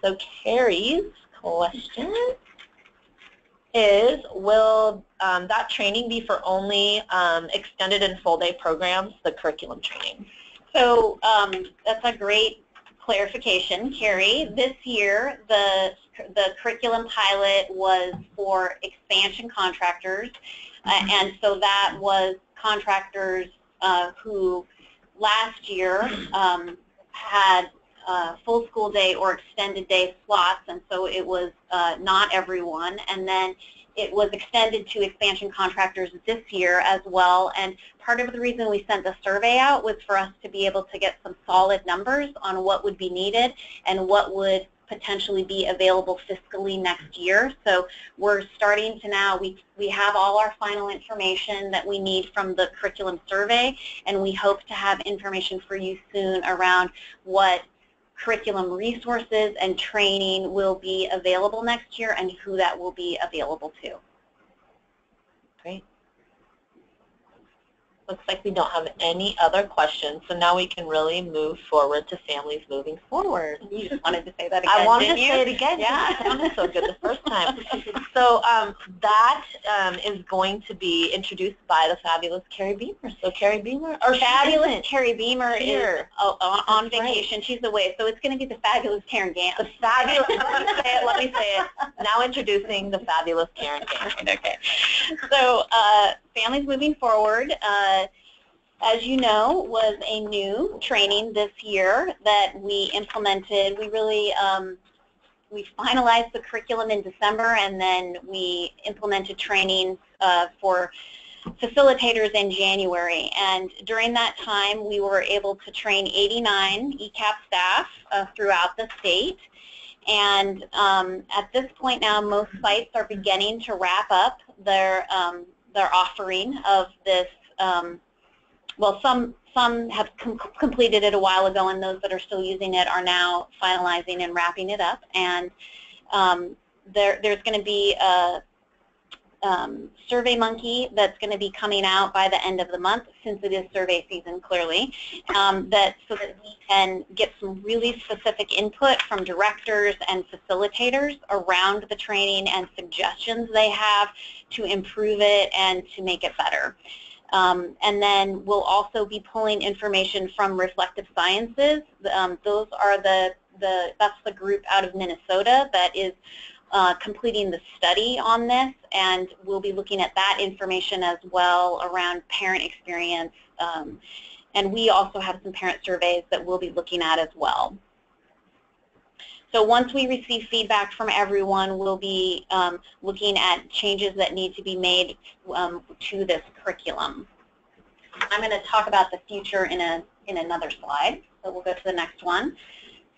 S1: So Carrie's question is, will that training be for only extended and full day programs, the curriculum training?
S2: So that's a great clarification, Carrie. This year, the curriculum pilot was for expansion contractors, and so that was contractors who last year had full school day or extended day slots, and so it was not everyone, and then it was extended to expansion contractors this year as well. And part of the reason we sent the survey out was for us to be able to get some solid numbers on what would be needed and what would potentially be available fiscally next year. So we're starting to now, we have all our final information that we need from the curriculum survey, and we hope to have information for you soon around what curriculum resources and training will be available next year and who that will be available to.
S1: Great. Looks like we don't have any other questions, so now we can really move forward to families moving forward.
S2: You just wanted to say that again,
S1: I wanted to
S2: didn't you?
S1: say it again.
S2: Yeah.
S1: It sounded so good the first time. So that is going to be introduced by the fabulous Carrie Beamer. So Carrie Beamer, or
S2: Fabulous Carrie Beamer
S1: here.
S2: is on
S1: That's
S2: vacation.
S1: right.
S2: She's away, so it's going to be the fabulous Karen Gant.
S1: The fabulous, let me say it. Now introducing the fabulous Karen Gant.
S2: Okay. So families moving forward, as you know, was a new training this year that we implemented. We really, we finalized the curriculum in December, and then we implemented trainings for facilitators in January. And during that time, we were able to train 89 ECEAP staff throughout the state. And at this point now, most sites are beginning to wrap up their their offering of this. Well, some have completed it a while ago, and those that are still using it are now finalizing and wrapping it up. And there's going to be a Survey Monkey that's going to be coming out by the end of the month, since it is survey season, clearly, so that we can get some really specific input from directors and facilitators around the training and suggestions they have to improve it and to make it better. And then we'll also be pulling information from Reflective Sciences. Those are that's the group out of Minnesota that is completing the study on this, and we'll be looking at that information as well around parent experience. And we also have some parent surveys that we'll be looking at as well. So once we receive feedback from everyone, we'll be looking at changes that need to be made to this curriculum. I'm going to talk about the future in another slide, so we'll go to the next one.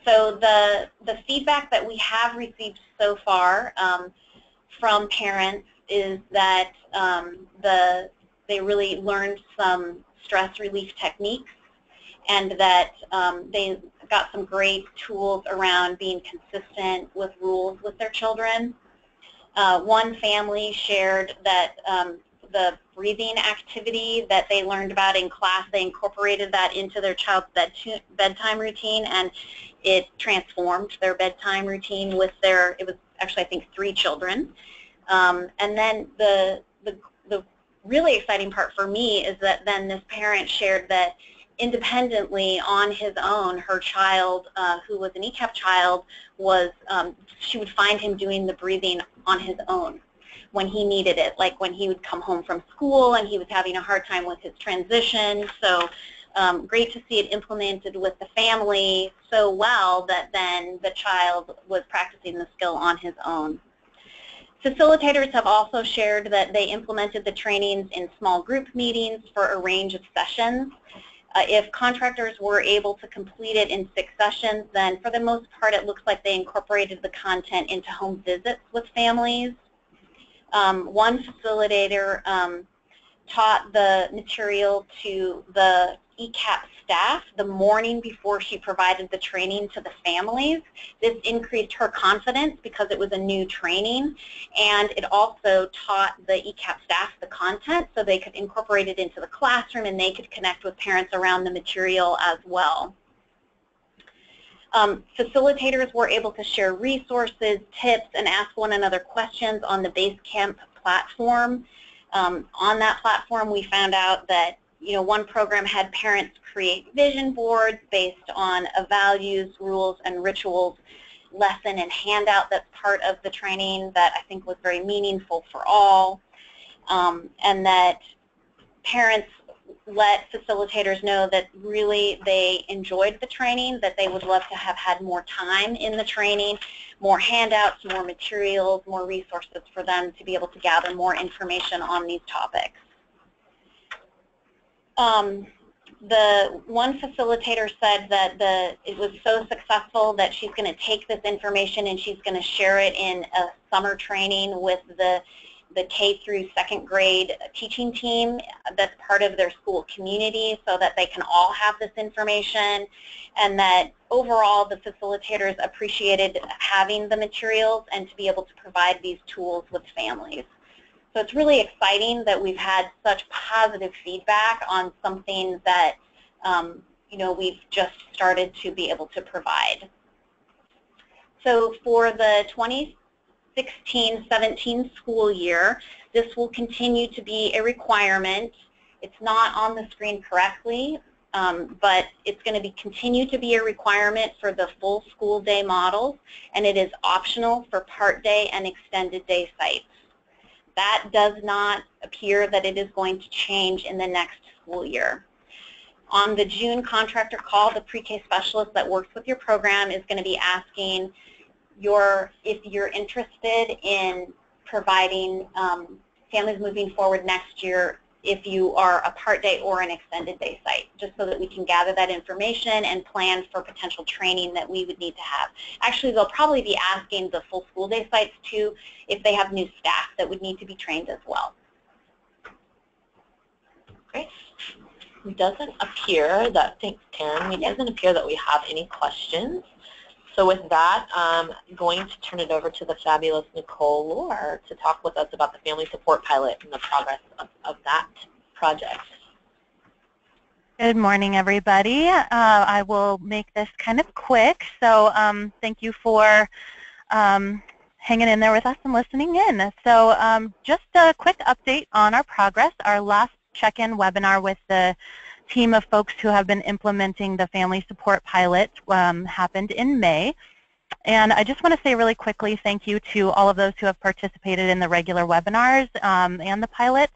S2: So the feedback that we have received so far from parents is that they really learned some stress relief techniques, and that they got some great tools around being consistent with rules with their children. One family shared that the breathing activity that they learned about in class, they incorporated that into their child's bedtime routine, and it transformed their bedtime routine with it was actually, I think, 3 children. And then the really exciting part for me is that then this parent shared that independently on his own, her child, who was an ECEAP child, she would find him doing the breathing on his own when he needed it, like when he would come home from school and he was having a hard time with his transition. So great to see it implemented with the family so well that then the child was practicing the skill on his own. Facilitators have also shared that they implemented the trainings in small group meetings for a range of sessions. If contractors were able to complete it in 6 sessions, then for the most part it looks like they incorporated the content into home visits with families. One facilitator taught the material to the ECEAP staff the morning before she provided the training to the families. This increased her confidence because it was a new training, and it also taught the ECEAP staff the content so they could incorporate it into the classroom and they could connect with parents around the material as well. Facilitators were able to share resources, tips, and ask one another questions on the Basecamp platform. On that platform, we found out that one program had parents create vision boards based on a values, rules, and rituals lesson and handout that's part of the training that I think was very meaningful for all, and that parents let facilitators know that really they enjoyed the training, that they would love to have had more time in the training, more handouts, more materials, more resources for them to be able to gather more information on these topics. The one facilitator said that it was so successful that she's going to take this information and she's going to share it in a summer training with the K through 2nd grade teaching team that's part of their school community so that they can all have this information, and that overall the facilitators appreciated having the materials and to be able to provide these tools with families. So it's really exciting that we've had such positive feedback on something that we've just started to be able to provide. So for the 2016-17 school year, this will continue to be a requirement. It's not on the screen correctly, but it's going to continue to be a requirement for the full school day models, and it is optional for part day and extended day sites. That does not appear that it is going to change in the next school year. On the June contractor call, the pre-K specialist that works with your program is going to be asking if you're interested in providing families moving forward next year, if you are a part day or an extended day site, just so that we can gather that information and plan for potential training that we would need to have. Actually, they'll probably be asking the full school day sites too if they have new staff that would need to be trained as well.
S1: Great. It doesn't appear that, thanks Karen, it doesn't appear that we have any questions. So with that, I'm going to turn it over to the fabulous Nicole Lohr to talk with us about the Family Support Pilot and the progress of that project.
S8: Good morning, everybody. I will make this kind of quick. So thank you for hanging in there with us and listening in. So just a quick update on our progress. Our last check-in webinar with the team of folks who have been implementing the Family Support Pilot happened in May. And I just want to say really quickly thank you to all of those who have participated in the regular webinars and the pilot.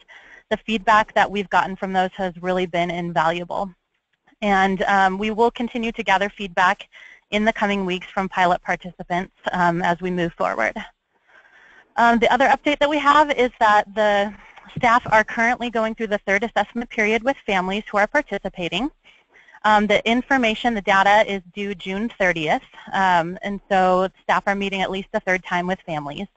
S8: The feedback that we've gotten from those has really been invaluable. And we will continue to gather feedback in the coming weeks from pilot participants as we move forward. The other update that we have is that the staff are currently going through the third assessment period with families who are participating. The information, the data is due June 30th, and so staff are meeting at least a third time with families.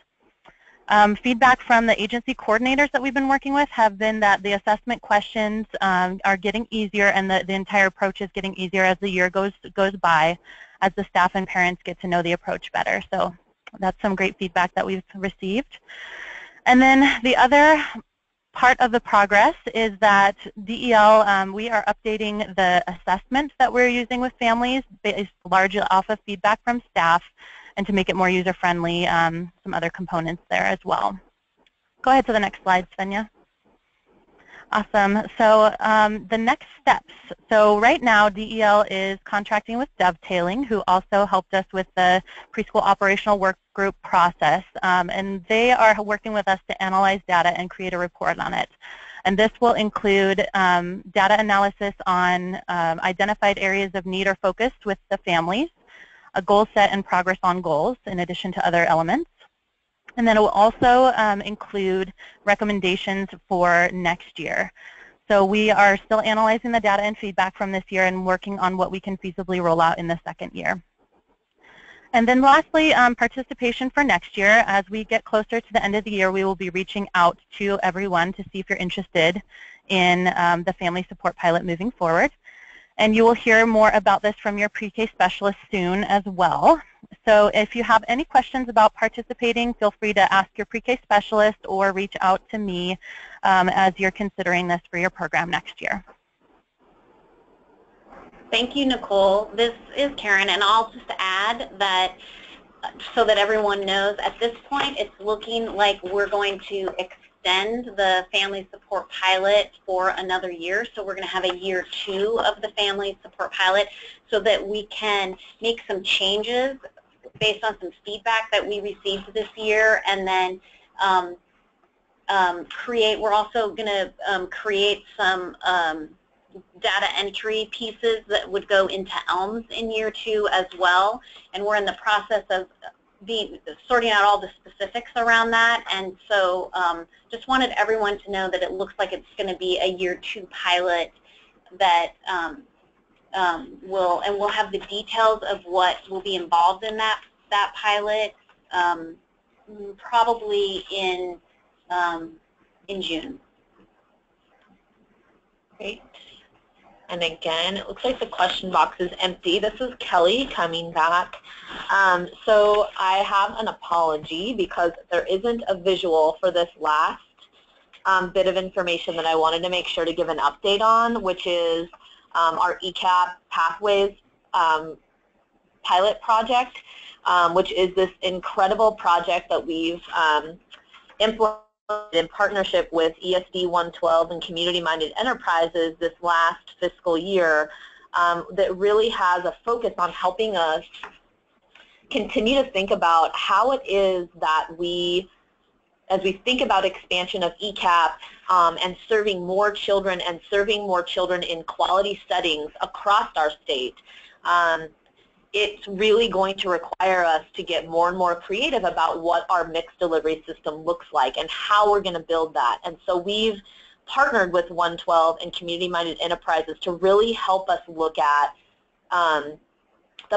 S8: Feedback from the agency coordinators that we've been working with have been that the assessment questions are getting easier and the entire approach is getting easier as the year goes by, as the staff and parents get to know the approach better. So that's some great feedback that we've received. And then the other part of the progress is that DEL, we are updating the assessments that we're using with families based largely off of feedback from staff, and to make it more user-friendly, some other components there as well. Go ahead to the next slide, Svenja. Awesome. So the next steps. So right now, DEL is contracting with Dovetailing, who also helped us with the preschool operational work group process. And they are working with us to analyze data and create a report on it. And this will include data analysis on identified areas of need or focus with the families, a goal set and progress on goals, in addition to other elements. And then it will also include recommendations for next year. So we are still analyzing the data and feedback from this year and working on what we can feasibly roll out in the second year. And then lastly, participation for next year. As we get closer to the end of the year, we will be reaching out to everyone to see if you're interested in the Family Support Pilot moving forward. And you will hear more about this from your pre-K specialist soon as well. So if you have any questions about participating, feel free to ask your pre-K specialist or reach out to me as you're considering this for your program next year.
S2: Thank you, Nicole. This is Karen, and I'll just add that so that everyone knows, at this point it's looking like we're going to extend the Family Support Pilot for another year. So we're going to have a year 2 of the Family Support Pilot so that we can make some changes based on some feedback that we received this year, and then we're also going to create some data entry pieces that would go into ELMS in year 2 as well. And we're in the process of sorting out all the specifics around that, and so just wanted everyone to know that it looks like it's going to be a year 2 pilot that we'll have the details of what will be involved in that pilot probably in June.
S1: Great. And again, it looks like the question box is empty. This is Kelly coming back. So I have an apology because there isn't a visual for this last bit of information that I wanted to make sure to give an update on, which is our ECEAP Pathways pilot project, which is this incredible project that we've implemented in partnership with ESD 112 and community-minded enterprises this last fiscal year, that really has a focus on helping us continue to think about how it is that we, as we think about expansion of ECEAP and serving more children in quality settings across our state, it's really going to require us to get more and more creative about what our mixed delivery system looks like and how we're going to build that. And so we've partnered with 112 and community-minded enterprises to really help us look at the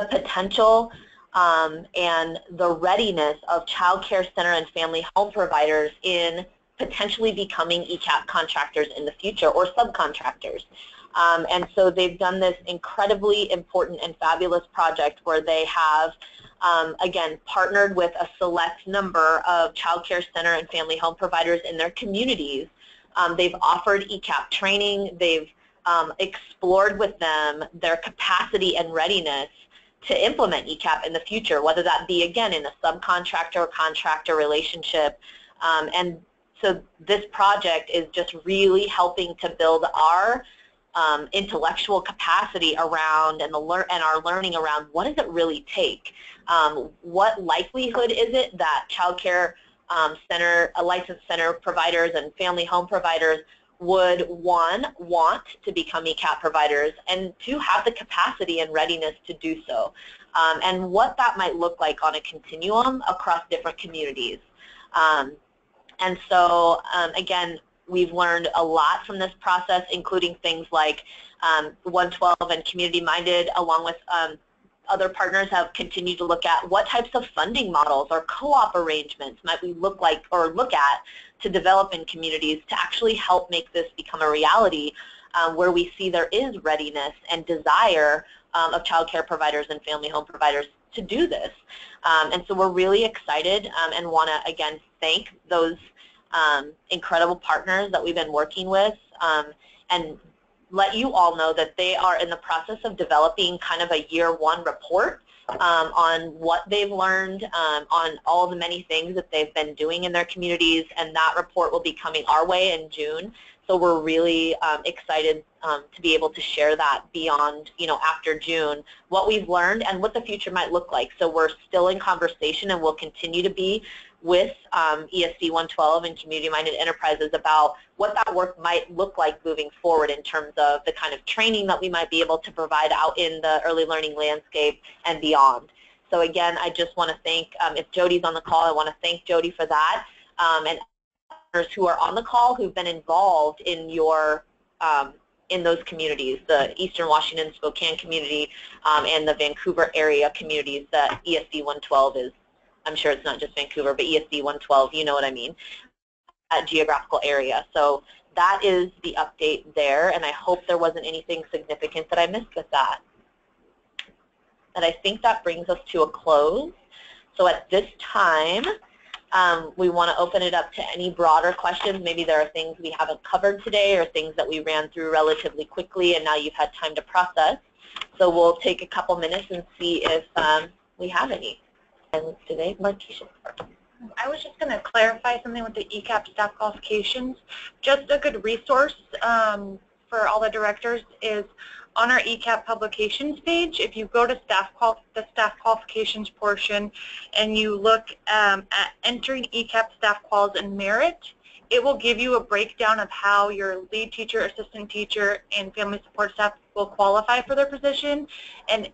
S1: potential and the readiness of child care center and family home providers in potentially becoming ECEAP contractors in the future or subcontractors. And so they've done this incredibly important and fabulous project where they have, again, partnered with a select number of child care center and family home providers in their communities. They've offered ECEAP training. They've explored with them their capacity and readiness to implement ECEAP in the future, whether that be, again, in a subcontractor or contractor relationship. And so this project is just really helping to build our intellectual capacity around and our learning around what does it really take. What likelihood is it that child care licensed center providers and family home providers would, one, want to become ECEAP providers, and two, have the capacity and readiness to do so, and what that might look like on a continuum across different communities. And so, again, we've learned a lot from this process, including things like 112 and Community Minded, along with other partners, have continued to look at what types of funding models or co-op arrangements might we look at to develop in communities to actually help make this become a reality, where we see there is readiness and desire of child care providers and family home providers to do this. And so we're really excited and want to, again, thank those incredible partners that we've been working with, and let you all know that they are in the process of developing kind of a year one report on what they've learned, on all the many things that they've been doing in their communities, and that report will be coming our way in June. So we're really excited to be able to share that beyond, after June, what we've learned and what the future might look like. So we're still in conversation, and we'll continue to be with ESD 112 and community-minded enterprises about what that work might look like moving forward in terms of the kind of training that we might be able to provide out in the early learning landscape and beyond. So again, I just want to thank, if Jody's on the call, I want to thank Jody for that, and others who are on the call who've been involved in your in those communities, the Eastern Washington Spokane community and the Vancouver area communities that ESD 112 is. I'm sure it's not just Vancouver, but ESD 112, you know what I mean, that geographical area. So that is the update there, and I hope there wasn't anything significant that I missed with that. And I think that brings us to a close. So at this time, we want to open it up to any broader questions. Maybe there are things we haven't covered today or things that we ran through relatively quickly and now you've had time to process. So we'll take a couple minutes and see if we have any. And today, Markeisha.
S3: I was just going to clarify something with the ECEAP staff qualifications. Just a good resource for all the directors is on our ECEAP publications page. If you go to the staff qualifications portion and you look at entering ECEAP staff quals and merit, it will give you a breakdown of how your lead teacher, assistant teacher, and family support staff will qualify for their position. And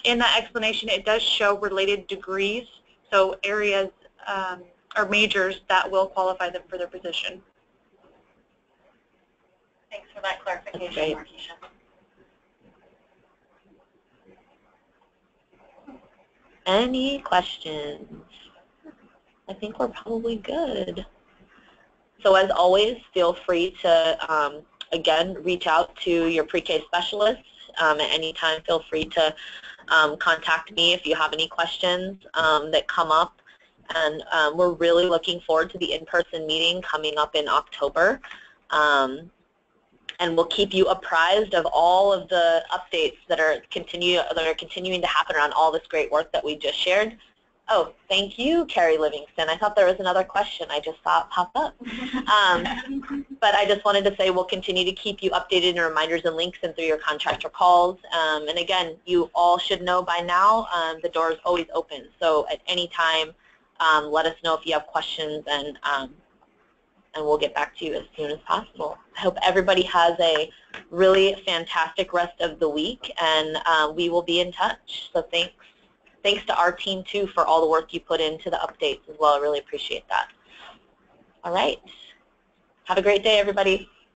S3: in that explanation, it does show related degrees, so areas or majors that will qualify them for their position.
S2: Thanks for that clarification, Markeisha.
S1: Any questions? I think we're probably good. So as always, feel free to, again, reach out to your pre-K specialists. At any time, feel free to contact me if you have any questions that come up. And we're really looking forward to the in-person meeting coming up in October. And we'll keep you apprised of all of the updates that are continuing to happen around all this great work that we just shared. Oh, thank you, Carrie Livingston. I thought there was another question I just saw it pop up. But I just wanted to say we'll continue to keep you updated in reminders and links and through your contractor calls. And again, you all should know by now the door is always open. So at any time, let us know if you have questions, and we'll get back to you as soon as possible. I hope everybody has a really fantastic rest of the week, and we will be in touch. So thanks to our team, too, for all the work you put into the updates as well. I really appreciate that. All right. Have a great day, everybody.